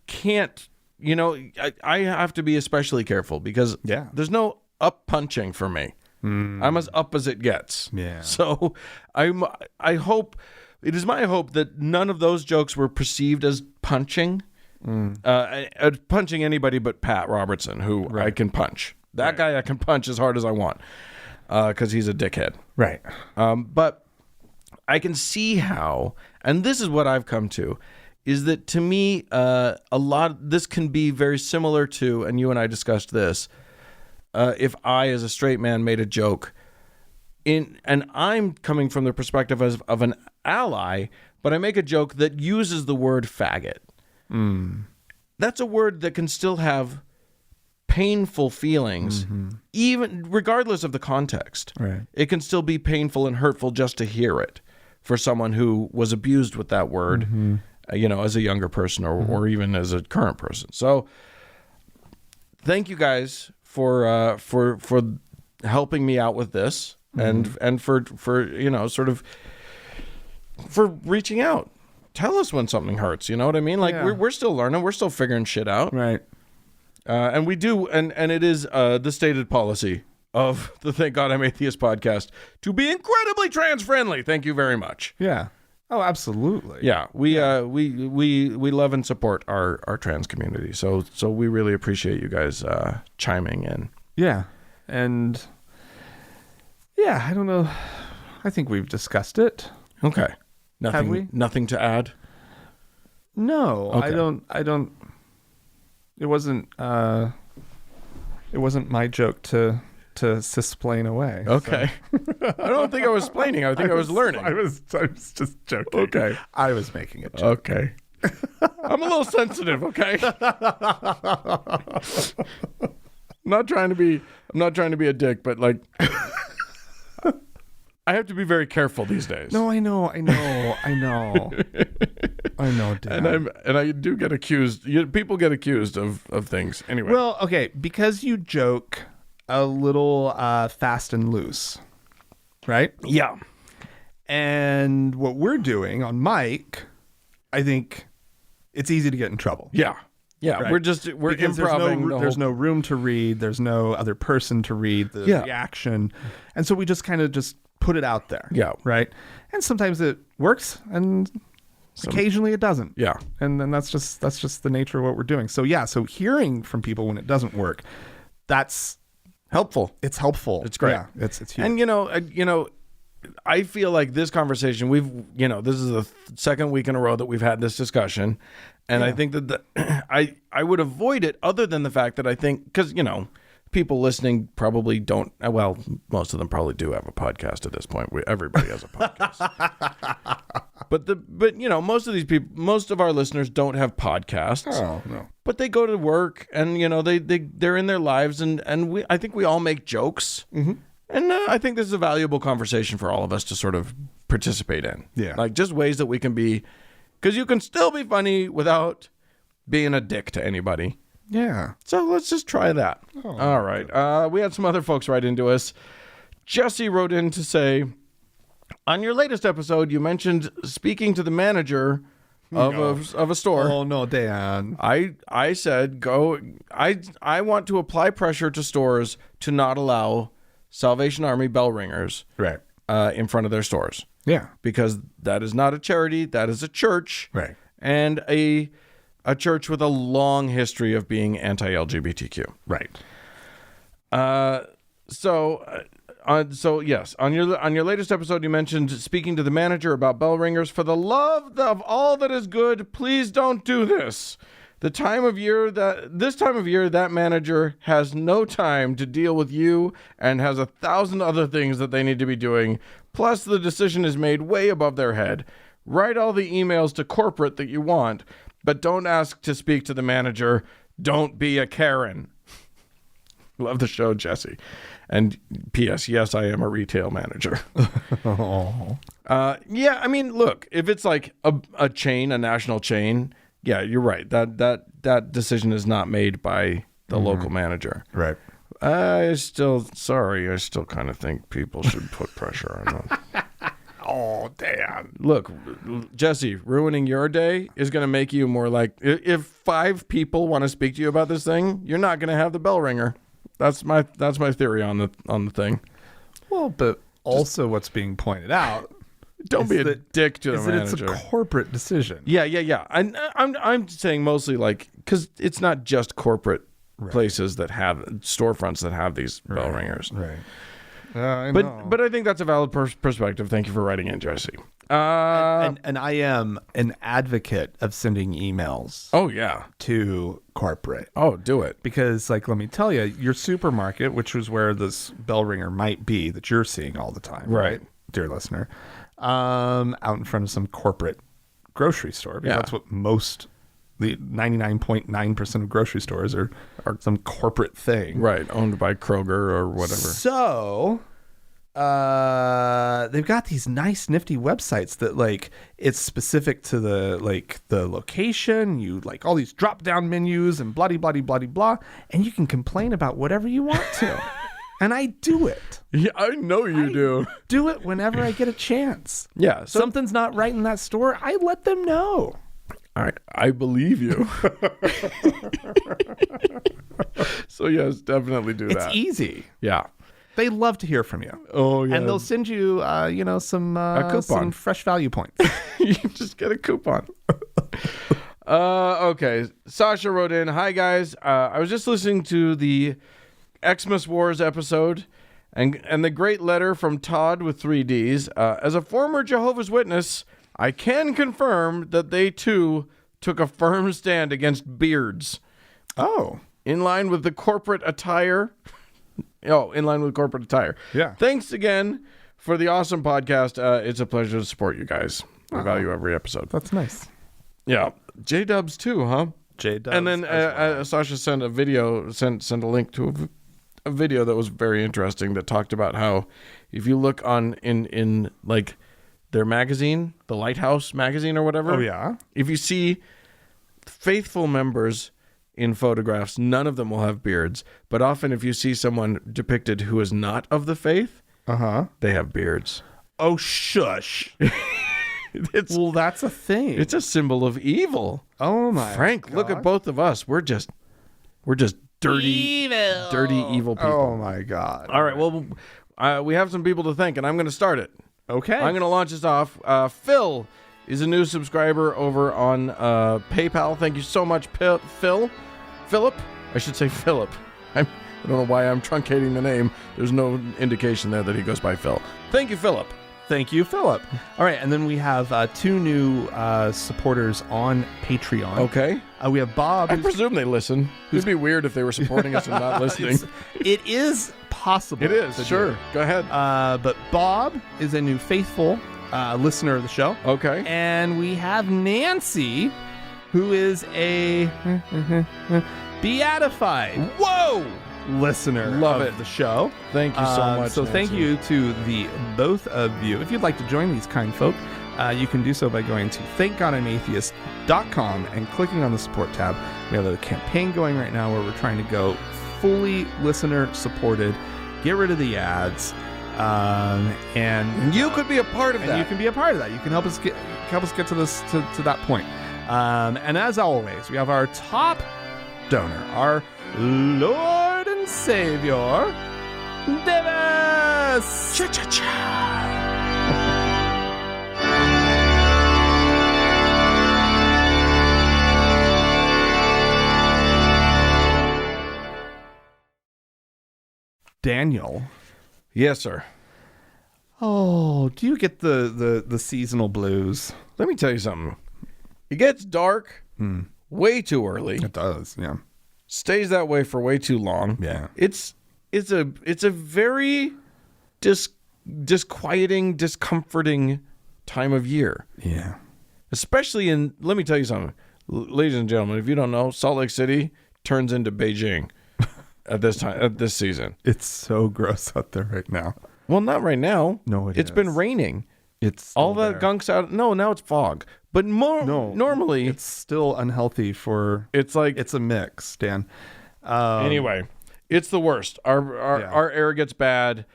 [SPEAKER 1] can't, I have to be especially careful because there's no up punching for me. I'm as up as it gets. Yeah. So I hope, it is my hope that none of those jokes were perceived as punching. Punching anybody but Pat Robertson, who I can punch. That guy I can punch as hard as I want because he's a dickhead. Right. But I can see how, and this is what I've come to, is that to me, this can be very similar to, and you and I discussed this, if I, as a straight man, made a joke, and I'm coming from the perspective of an ally, but I make a joke that uses the word faggot. That's a word that can still have painful feelings, even regardless of the context. Right. It can still be painful and hurtful just to hear it for someone who was abused with that word, as a younger person or even as a current person. So thank you guys for helping me out with this and for for reaching out. Tell us when something hurts. You know what I mean? Like we're still learning. We're still figuring shit out. Right. And we do. And it is the stated policy of the Thank God I'm Atheist podcast to be incredibly trans friendly. Thank you very much.
[SPEAKER 2] Yeah. Oh, absolutely.
[SPEAKER 1] Yeah. We love and support our trans community. So we really appreciate you guys chiming in.
[SPEAKER 2] Yeah. And I don't know. I think we've discussed it.
[SPEAKER 1] Okay. Nothing,
[SPEAKER 2] have we?
[SPEAKER 1] Nothing to add?
[SPEAKER 2] No, okay. I don't. It wasn't my joke to cisplain away.
[SPEAKER 1] Okay. So. I don't think I was splaining. I think I was learning.
[SPEAKER 2] I was just joking.
[SPEAKER 1] Okay.
[SPEAKER 2] I was making a joke.
[SPEAKER 1] Okay. I'm a little sensitive. Okay. I'm not trying to be a dick, but like. I have to be very careful these days.
[SPEAKER 2] No, I know, Dad.
[SPEAKER 1] And I do get accused. People get accused of things anyway.
[SPEAKER 2] Well, okay, because you joke a little fast and loose, right?
[SPEAKER 1] Yeah.
[SPEAKER 2] And what we're doing on mic, I think it's easy to get in trouble.
[SPEAKER 1] Yeah. Yeah,
[SPEAKER 2] right?
[SPEAKER 1] we're improving.
[SPEAKER 2] There's no room to read. There's no other person to read the reaction, and so we just kind of put it out there.
[SPEAKER 1] Yeah.
[SPEAKER 2] Right. And sometimes it works, and occasionally it doesn't.
[SPEAKER 1] Yeah.
[SPEAKER 2] And then that's just the nature of what we're doing. So so hearing from people when it doesn't work, that's
[SPEAKER 1] helpful.
[SPEAKER 2] It's helpful.
[SPEAKER 1] It's great.
[SPEAKER 2] Yeah, it's huge.
[SPEAKER 1] And I feel like this conversation, this is the second week in a row that we've had this discussion, and I think that I would avoid it other than the fact that I think, because people listening probably don't. Well, most of them probably do have a podcast at this point. Everybody has a podcast. But most of these people, most of our listeners don't have podcasts.
[SPEAKER 2] Oh no.
[SPEAKER 1] But they go to work, and they're in their lives, and I think we all make jokes. Mm-hmm. And I think this is a valuable conversation for all of us to sort of participate in.
[SPEAKER 2] Yeah.
[SPEAKER 1] Like just ways that we can be, because you can still be funny without being a dick to anybody.
[SPEAKER 2] Yeah.
[SPEAKER 1] So let's just try that. Oh, all right. We had some other folks write into us. Jesse wrote in to say, on your latest episode, you mentioned speaking to the manager of a store.
[SPEAKER 2] Oh no, Dan.
[SPEAKER 1] I said, I want to apply pressure to stores to not allow Salvation Army bell ringers
[SPEAKER 2] Right.
[SPEAKER 1] In front of their stores.
[SPEAKER 2] Yeah.
[SPEAKER 1] Because that is not a charity. That is a church.
[SPEAKER 2] Right.
[SPEAKER 1] And a church with a long history of being anti-LGBTQ.
[SPEAKER 2] Right.
[SPEAKER 1] So yes, on your latest episode, you mentioned speaking to the manager about bell ringers. For the love of all that is good, please don't do this. This time of year, that manager has no time to deal with you and has 1,000 other things that they need to be doing. Plus, the decision is made way above their head. Write all the emails to corporate that you want, but don't ask to speak to the manager. Don't be a Karen. Love the show, Jesse. And P.S. Yes, I am a retail manager. Yeah, I mean, look, if it's like a chain, a national chain, yeah, you're right. That decision is not made by the local manager.
[SPEAKER 2] Right.
[SPEAKER 1] I still kind of think people should put pressure on them.
[SPEAKER 2] Oh, damn.
[SPEAKER 1] Look, Jesse, ruining your day is going to make you more like, if 5 people want to speak to you about this thing, you're not going to have the bell ringer. That's my theory on the thing.
[SPEAKER 2] Well, but also what's being pointed out.
[SPEAKER 1] Don't be a dick to the manager.
[SPEAKER 2] It's a corporate decision.
[SPEAKER 1] Yeah. I'm saying mostly like, because it's not just corporate places that have storefronts that have these bell ringers.
[SPEAKER 2] Right. I know.
[SPEAKER 1] But I think that's a valid perspective. Thank you for writing in, Jesse.
[SPEAKER 2] And I am an advocate of sending emails.
[SPEAKER 1] Oh yeah.
[SPEAKER 2] To corporate.
[SPEAKER 1] Oh, do it.
[SPEAKER 2] Because let me tell you, your supermarket, which was where this bell ringer might be that you're seeing all the time, right, dear listener, out in front of some corporate grocery store. Because that's what the 99.9% of grocery stores are some corporate thing.
[SPEAKER 1] Right, owned by Kroger or whatever.
[SPEAKER 2] So they've got these nice nifty websites that it's specific to the location. You all these drop down menus and blah blah blah blah, and you can complain about whatever you want to. And I do it.
[SPEAKER 1] Yeah, I know you do.
[SPEAKER 2] Do it whenever I get a chance.
[SPEAKER 1] Yeah.
[SPEAKER 2] Something's not right in that store, I let them know.
[SPEAKER 1] All right, I believe you. So yes, definitely do that.
[SPEAKER 2] It's easy.
[SPEAKER 1] Yeah.
[SPEAKER 2] They love to hear from you.
[SPEAKER 1] Oh yeah.
[SPEAKER 2] And they'll send you some
[SPEAKER 1] a coupon.
[SPEAKER 2] some fresh value points.
[SPEAKER 1] You just get a coupon. Okay. Sasha wrote in, "Hi guys. I was just listening to the Xmas Wars episode and the great letter from Todd with 3 Ds. As a former Jehovah's Witness, I can confirm that they too took a firm stand against beards.
[SPEAKER 2] Oh.
[SPEAKER 1] In line with corporate attire.
[SPEAKER 2] Yeah.
[SPEAKER 1] Thanks again for the awesome podcast. It's a pleasure to support you guys. I value every episode.
[SPEAKER 2] That's nice.
[SPEAKER 1] Yeah. J-Dubs too, huh?
[SPEAKER 2] J-Dubs.
[SPEAKER 1] And then Sasha sent a video, sent a link to a video that was very interesting that talked about how if you look in their magazine, the Lighthouse magazine or whatever.
[SPEAKER 2] Oh, yeah.
[SPEAKER 1] If you see faithful members in photographs, none of them will have beards. But often if you see someone depicted who is not of the faith, they have beards.
[SPEAKER 2] Oh, shush. Well, that's a thing.
[SPEAKER 1] It's a symbol of evil.
[SPEAKER 2] Oh, my
[SPEAKER 1] Frank,
[SPEAKER 2] God.
[SPEAKER 1] look at both of us. We're just dirty evil people.
[SPEAKER 2] Oh, my God.
[SPEAKER 1] All right. Well, we have some people to thank, and I'm going to start it.
[SPEAKER 2] Okay.
[SPEAKER 1] I'm going to launch this off. Phil is a new subscriber over on PayPal. Thank you so much, Philip. I should say Philip. I don't know why I'm truncating the name. There's no indication there that he goes by Phil. Thank you, Philip.
[SPEAKER 2] Thank you, Philip. All right, and then we have 2 new supporters on Patreon.
[SPEAKER 1] Okay.
[SPEAKER 2] We have Bob.
[SPEAKER 1] I presume they listen. It'd be weird if they were supporting us and not listening.
[SPEAKER 2] It is possible.
[SPEAKER 1] It is,
[SPEAKER 2] to
[SPEAKER 1] sure.
[SPEAKER 2] do.
[SPEAKER 1] Go ahead.
[SPEAKER 2] But Bob is a new faithful listener of the show.
[SPEAKER 1] Okay.
[SPEAKER 2] And we have Nancy, who is a beatified
[SPEAKER 1] Whoa!
[SPEAKER 2] listener
[SPEAKER 1] Love
[SPEAKER 2] of
[SPEAKER 1] it.
[SPEAKER 2] the show.
[SPEAKER 1] Thank you so much.
[SPEAKER 2] So thank
[SPEAKER 1] Nancy.
[SPEAKER 2] you to the both of you. If you'd like to join these kind folk, you can do so by going to thankgodimatheist.com and clicking on the support tab. We have a campaign going right now where we're trying to go fully listener supported, get rid of the ads, and
[SPEAKER 1] You could be a part of that.
[SPEAKER 2] you can be a part of that. You can help us get to this to that point. And as always, we have our top donor, our Lord and Savior, Davis. Daniel.
[SPEAKER 1] Yes, sir.
[SPEAKER 2] Oh, do you get the seasonal blues?
[SPEAKER 1] Let me tell you something. It gets dark way too early.
[SPEAKER 2] It does, yeah.
[SPEAKER 1] Stays that way for way too long.
[SPEAKER 2] Yeah.
[SPEAKER 1] It's a very disquieting, discomforting time of year.
[SPEAKER 2] Yeah.
[SPEAKER 1] Especially in, let me tell you something. Ladies and gentlemen, if you don't know, Salt Lake City turns into Beijing at this season.
[SPEAKER 2] It's so gross out there right now.
[SPEAKER 1] Well, not right now.
[SPEAKER 2] No,
[SPEAKER 1] it's been raining.
[SPEAKER 2] It's
[SPEAKER 1] All that gunk's out. No, now it's fog. But normally
[SPEAKER 2] it's still unhealthy for.
[SPEAKER 1] it's like
[SPEAKER 2] It's a mix, Dan.
[SPEAKER 1] anyway, it's the worst. Our air gets bad.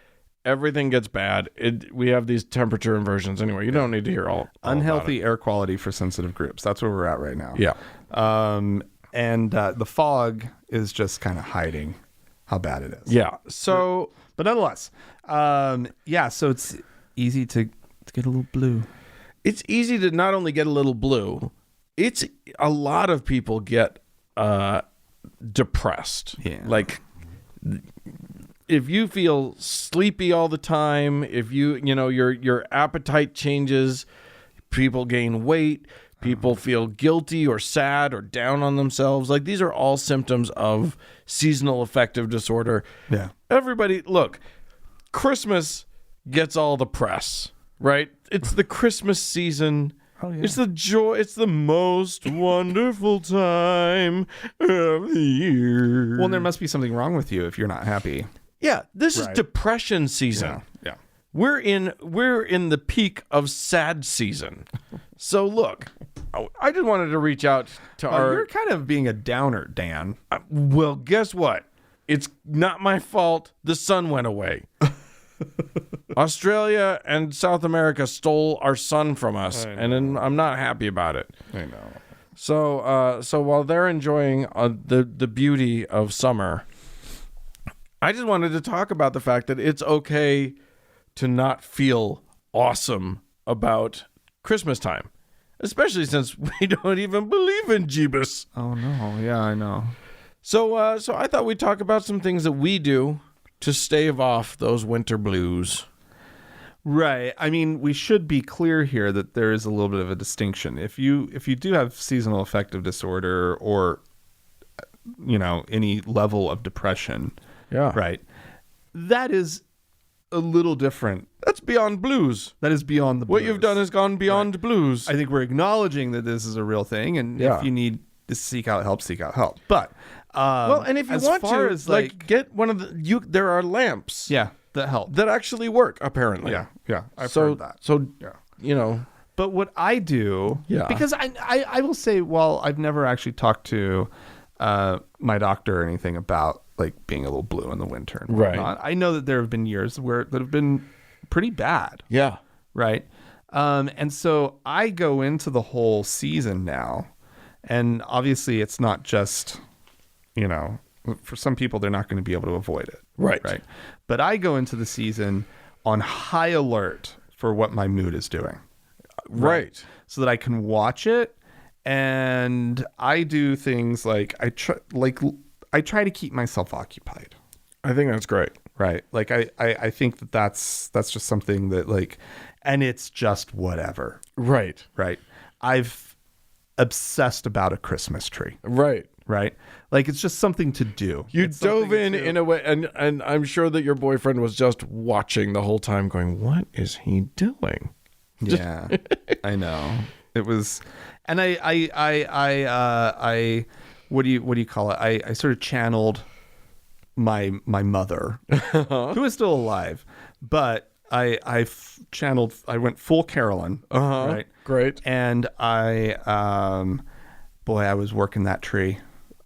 [SPEAKER 1] Everything gets bad. We have these temperature inversions. Anyway, you don't need to hear all
[SPEAKER 2] Unhealthy air quality for sensitive groups. That's where we're at right now.
[SPEAKER 1] Yeah.
[SPEAKER 2] And the fog is just kind of hiding how bad it is.
[SPEAKER 1] Yeah. So
[SPEAKER 2] But nonetheless, so it's easy to get a little blue.
[SPEAKER 1] it's easy to not only get a little blue, it's a lot of people get depressed.
[SPEAKER 2] Yeah.
[SPEAKER 1] Like if you feel sleepy all the time, if your appetite changes, people gain weight, people feel guilty or sad or down on themselves. Like these are all symptoms of seasonal affective disorder.
[SPEAKER 2] Yeah.
[SPEAKER 1] Everybody, look, Christmas gets all the press, right? It's the Christmas season.
[SPEAKER 2] Oh, yeah.
[SPEAKER 1] It's the joy. It's the most wonderful time of the year.
[SPEAKER 2] Well, there must be something wrong with you if you're not happy.
[SPEAKER 1] Yeah, this is
[SPEAKER 2] Right.
[SPEAKER 1] depression season.
[SPEAKER 2] Yeah.
[SPEAKER 1] We're in the peak of sad season. So look, I just wanted to reach out to
[SPEAKER 2] You're kind of being a downer, Dan.
[SPEAKER 1] well, guess what? It's not my fault. The sun went away. Australia and South America stole our sun from us, and I'm not happy about it.
[SPEAKER 2] I know.
[SPEAKER 1] So while they're enjoying the beauty of summer, I just wanted to talk about the fact that it's okay to not feel awesome about Christmas time, especially since we don't even believe in Jeebus.
[SPEAKER 2] Oh no. Yeah, I know.
[SPEAKER 1] So I thought we'd talk about some things that we do to stave off those winter blues.
[SPEAKER 2] Right. I mean, we should be clear here that there is a little bit of a distinction. If you do have seasonal affective disorder or any level of depression,
[SPEAKER 1] Yeah.
[SPEAKER 2] right? That is a little different.
[SPEAKER 1] That's beyond blues.
[SPEAKER 2] That is beyond the blues.
[SPEAKER 1] What you've done has gone beyond blues.
[SPEAKER 2] I think we're acknowledging that this is a real thing, and
[SPEAKER 1] Yeah.
[SPEAKER 2] if you need to seek out help, seek out help. But
[SPEAKER 1] well, and if you
[SPEAKER 2] as
[SPEAKER 1] want
[SPEAKER 2] far
[SPEAKER 1] to,
[SPEAKER 2] as
[SPEAKER 1] like get one of there are lamps
[SPEAKER 2] yeah, that help.
[SPEAKER 1] that actually work, apparently.
[SPEAKER 2] Yeah, I've
[SPEAKER 1] So
[SPEAKER 2] heard that.
[SPEAKER 1] so
[SPEAKER 2] Yeah. But what I do,
[SPEAKER 1] Yeah.
[SPEAKER 2] because I will say, well, I've never actually talked to my doctor or anything about like being a little blue in the winter and
[SPEAKER 1] Right.
[SPEAKER 2] whatnot. I know that there have been years that have been pretty bad,
[SPEAKER 1] Yeah.
[SPEAKER 2] right? And so I go into the whole season now, and obviously it's not just, for some people they're not going to be able to avoid it,
[SPEAKER 1] Right.
[SPEAKER 2] right? But I go into the season on high alert for what my mood is doing.
[SPEAKER 1] Right.
[SPEAKER 2] So that I can watch it, and I do things like I try to keep myself occupied.
[SPEAKER 1] I think that's great.
[SPEAKER 2] Right. Like I think that's just something that like, and it's just whatever.
[SPEAKER 1] Right.
[SPEAKER 2] Right. I've obsessed about a Christmas tree.
[SPEAKER 1] Right.
[SPEAKER 2] Right. Like it's just something to do.
[SPEAKER 1] You
[SPEAKER 2] It's
[SPEAKER 1] dove
[SPEAKER 2] something
[SPEAKER 1] in a way, and I'm sure that your boyfriend was just watching the whole time going, what is he doing?
[SPEAKER 2] Yeah, I know. It was, and I what do you call it? I sort of channeled my mother, who is still alive, but I went full Carolyn, right?
[SPEAKER 1] Great.
[SPEAKER 2] And I was working that tree.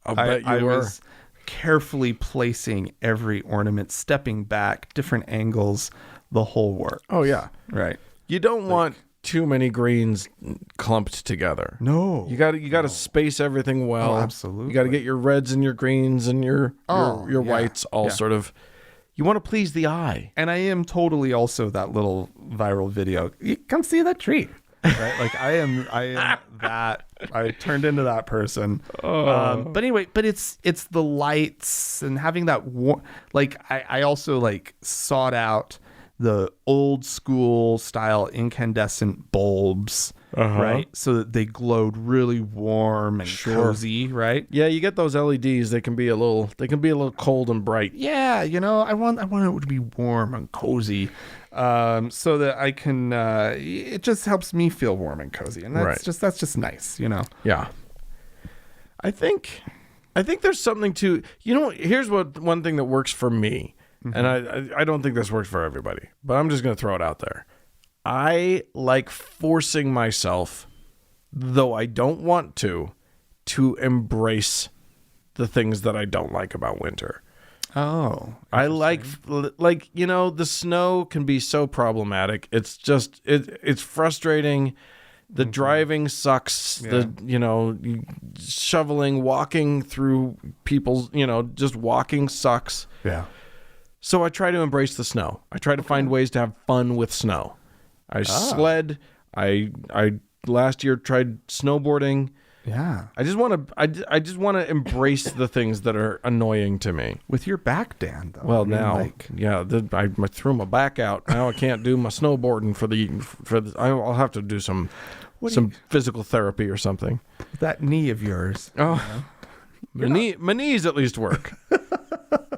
[SPEAKER 1] I'll bet you
[SPEAKER 2] I
[SPEAKER 1] were.
[SPEAKER 2] was carefully placing every ornament, stepping back, different angles, the whole work.
[SPEAKER 1] Oh, yeah.
[SPEAKER 2] Right.
[SPEAKER 1] You don't want too many greens clumped together.
[SPEAKER 2] No.
[SPEAKER 1] You got to space everything well.
[SPEAKER 2] Oh, absolutely.
[SPEAKER 1] You got to get your reds and your greens and your whites all sort of. You want to please the eye.
[SPEAKER 2] And I am totally also that little viral video. You come see that tree. Right? Like I am that. I turned into that person. But anyway, but it's the lights and having that like I also like sought out the old school style incandescent bulbs, right? So that they glowed really warm and cozy, right?
[SPEAKER 1] Yeah, you get those LEDs. They can be a little cold and bright.
[SPEAKER 2] Yeah, I want it to be warm and cozy, so that I can. It just helps me feel warm and cozy, and that's just nice,
[SPEAKER 1] Yeah. I think there's something to here's one thing that works for me. And I don't think this works for everybody, but I'm just going to throw it out there. I like forcing myself, though I don't want to embrace the things that I don't like about winter.
[SPEAKER 2] Oh,
[SPEAKER 1] I like the snow can be so problematic. It's just, it's frustrating. The driving sucks.
[SPEAKER 2] Yeah.
[SPEAKER 1] Shoveling, walking through people's, just walking sucks.
[SPEAKER 2] Yeah.
[SPEAKER 1] So I try to embrace the snow. I try to find ways to have fun with snow. I sled. I last year tried snowboarding.
[SPEAKER 2] Yeah.
[SPEAKER 1] I just want to embrace the things that are annoying to me.
[SPEAKER 2] With your back, Dan, though.
[SPEAKER 1] Well, I threw my back out. Now I can't do my snowboarding for the I'll have to do some physical therapy or something.
[SPEAKER 2] That knee of yours.
[SPEAKER 1] Oh, my knees at least work.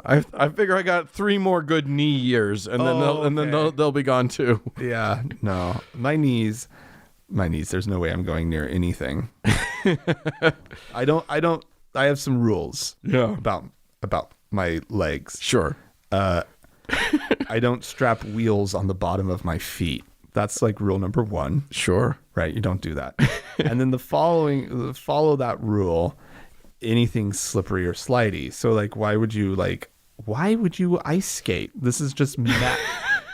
[SPEAKER 1] I figure I got 3 more good knee years, and then they'll be gone too.
[SPEAKER 2] Yeah, no, my knees. There's no way I'm going near anything. I have some rules.
[SPEAKER 1] Yeah.
[SPEAKER 2] About my legs.
[SPEAKER 1] Sure.
[SPEAKER 2] I don't strap wheels on the bottom of my feet. That's like rule number 1.
[SPEAKER 1] Sure.
[SPEAKER 2] Right. You don't do that. And then follow that rule. Anything slippery or slidey. So like, why would you ice skate? This is just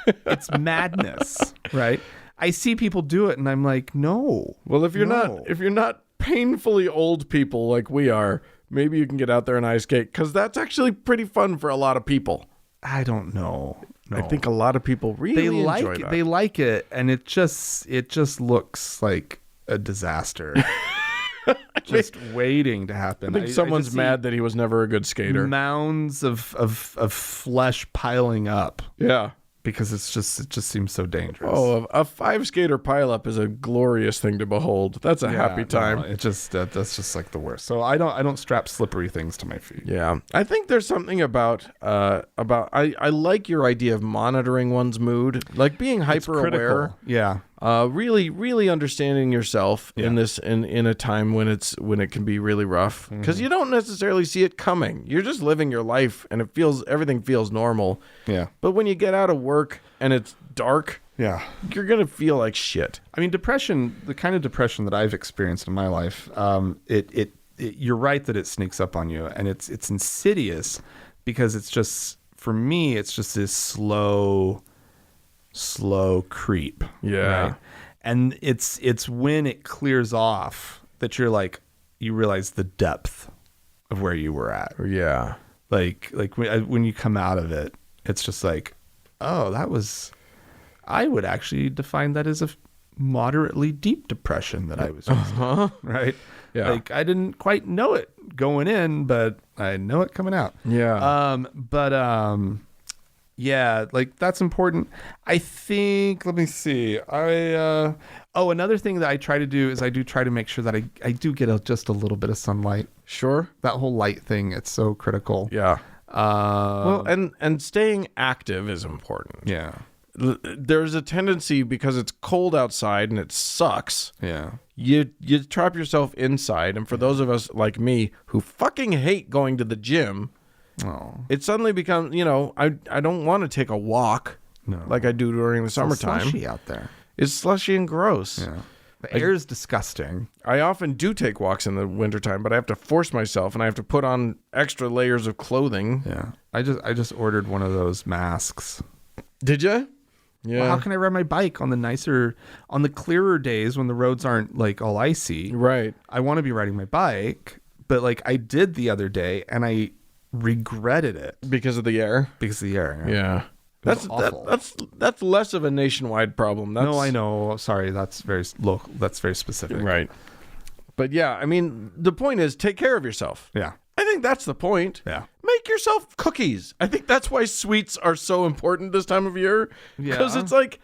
[SPEAKER 2] it's madness, right? I see people do it and I'm like, no.
[SPEAKER 1] Well, if you're not painfully old people like we are, maybe you can get out there and ice skate, because that's actually pretty fun for a lot of people.
[SPEAKER 2] I don't know. No.
[SPEAKER 1] I think a lot of people really enjoy that.
[SPEAKER 2] They like it, and it just looks like a disaster. Just waiting to happen.
[SPEAKER 1] I think someone's mad that he was never a good skater.
[SPEAKER 2] Mounds of flesh piling up.
[SPEAKER 1] Yeah.
[SPEAKER 2] Because it just seems so dangerous.
[SPEAKER 1] Oh, a 5-skater pileup is a glorious thing to behold. That's a happy time.
[SPEAKER 2] No, that's just like the worst. So I don't strap slippery things to my feet.
[SPEAKER 1] Yeah, I think there's something about I like your idea of monitoring one's mood, like being hyper aware.
[SPEAKER 2] Yeah.
[SPEAKER 1] Really understanding yourself in a time when it can be really rough, because you don't necessarily see it coming. You're just living your life and everything feels normal. Yeah. But when you get out of work and it's dark, you're going to feel like shit.
[SPEAKER 2] I mean, depression, the kind of depression that I've experienced in my life, you're right that it sneaks up on you, and it's insidious, because it's just, for me, it's just this slow creep.
[SPEAKER 1] Yeah.
[SPEAKER 2] Right? And it's when it clears off that you realize the depth of where you were at.
[SPEAKER 1] Yeah.
[SPEAKER 2] Like when you come out of it, it's just like, oh, I would actually define that as a moderately deep depression that I was in, right?
[SPEAKER 1] Yeah.
[SPEAKER 2] Like I didn't quite know it going in, but I know it coming out.
[SPEAKER 1] Yeah.
[SPEAKER 2] Yeah, like that's important. I think, let me see. Another thing that I try to do is I do try to make sure that I do get just a little bit of sunlight.
[SPEAKER 1] Sure.
[SPEAKER 2] That whole light thing, it's so critical.
[SPEAKER 1] Yeah. Well, and staying active is important.
[SPEAKER 2] Yeah.
[SPEAKER 1] There's a tendency, because it's cold outside and it sucks,
[SPEAKER 2] Yeah.
[SPEAKER 1] you trap yourself inside. And for those of us like me who fucking hate going to the gym, it suddenly becomes, I don't want to take a walk like I do during the summertime.
[SPEAKER 2] It's slushy out there.
[SPEAKER 1] It's slushy and gross.
[SPEAKER 2] Yeah. The air is disgusting.
[SPEAKER 1] I often do take walks in the wintertime, but I have to force myself, and I have to put on extra layers of clothing.
[SPEAKER 2] Yeah. I just ordered one of those masks.
[SPEAKER 1] Did you? Yeah.
[SPEAKER 2] Well, how can I ride my bike on the clearer days when the roads aren't like all icy?
[SPEAKER 1] Right.
[SPEAKER 2] I want to be riding my bike, but like I did the other day and I regretted it
[SPEAKER 1] Because of the air?
[SPEAKER 2] because of the air.
[SPEAKER 1] Yeah.
[SPEAKER 2] It was awful.
[SPEAKER 1] That's less of a nationwide problem.
[SPEAKER 2] No, I know. Sorry, that's very local. That's very specific.
[SPEAKER 1] Right. But yeah, I mean, the point is, take care of yourself.
[SPEAKER 2] Yeah.
[SPEAKER 1] I think that's the point.
[SPEAKER 2] Yeah.
[SPEAKER 1] Make yourself cookies. I think that's why sweets are so important this time of year. Because
[SPEAKER 2] Yeah.
[SPEAKER 1] it's like,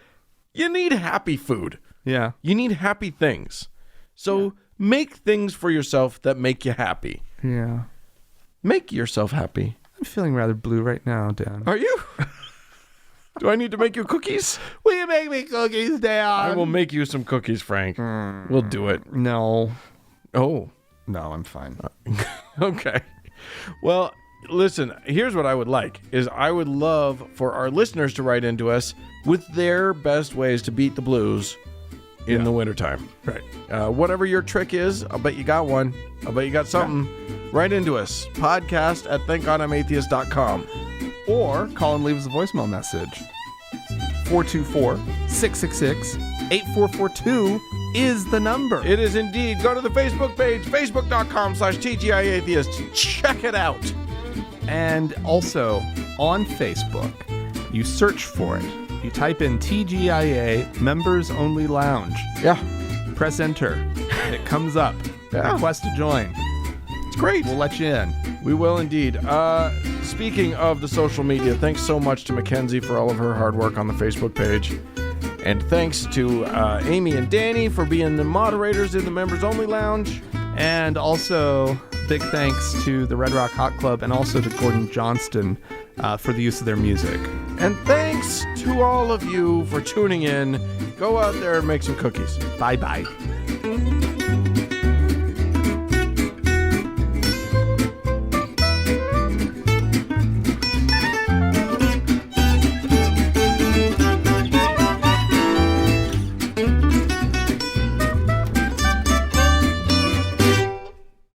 [SPEAKER 1] you need happy food.
[SPEAKER 2] Yeah.
[SPEAKER 1] You need happy things. So make things for yourself that make you happy.
[SPEAKER 2] Yeah.
[SPEAKER 1] Make yourself happy.
[SPEAKER 2] I'm feeling rather blue right now, Dan.
[SPEAKER 1] Are you? Do I need to make you cookies?
[SPEAKER 2] Will you make me cookies, Dan?
[SPEAKER 1] I will make you some cookies, Frank. We'll do it.
[SPEAKER 2] No.
[SPEAKER 1] Oh.
[SPEAKER 2] No, I'm fine.
[SPEAKER 1] Okay. Well, listen, here's what I would like is I would love for our listeners to write into us with their best ways to beat the blues in the wintertime.
[SPEAKER 2] Right.
[SPEAKER 1] Whatever your trick is, I'll bet you got one. I'll bet you got something. Write into us. podcast@thankgodimatheist.com.
[SPEAKER 2] Or call and leave us a voicemail message. 424-666-8442 is the number.
[SPEAKER 1] It is indeed. Go to the Facebook page, facebook.com/TGIAtheist. Check it out.
[SPEAKER 2] And also on Facebook, you search for it. You type in TGIA Members Only Lounge.
[SPEAKER 1] Yeah.
[SPEAKER 2] Press enter. It comes up.
[SPEAKER 1] Yeah.
[SPEAKER 2] Request to join.
[SPEAKER 1] It's great.
[SPEAKER 2] We'll let you in.
[SPEAKER 1] We will indeed. Speaking of the social media, thanks so much to Mackenzie for all of her hard work on the Facebook page. And thanks to Amy and Danny for being the moderators in the Members Only Lounge.
[SPEAKER 2] And also, big thanks to the Red Rock Hot Club and also to Gordon Johnston for the use of their music.
[SPEAKER 1] And thanks to all of you for tuning in. Go out there and make some cookies.
[SPEAKER 2] Bye-bye.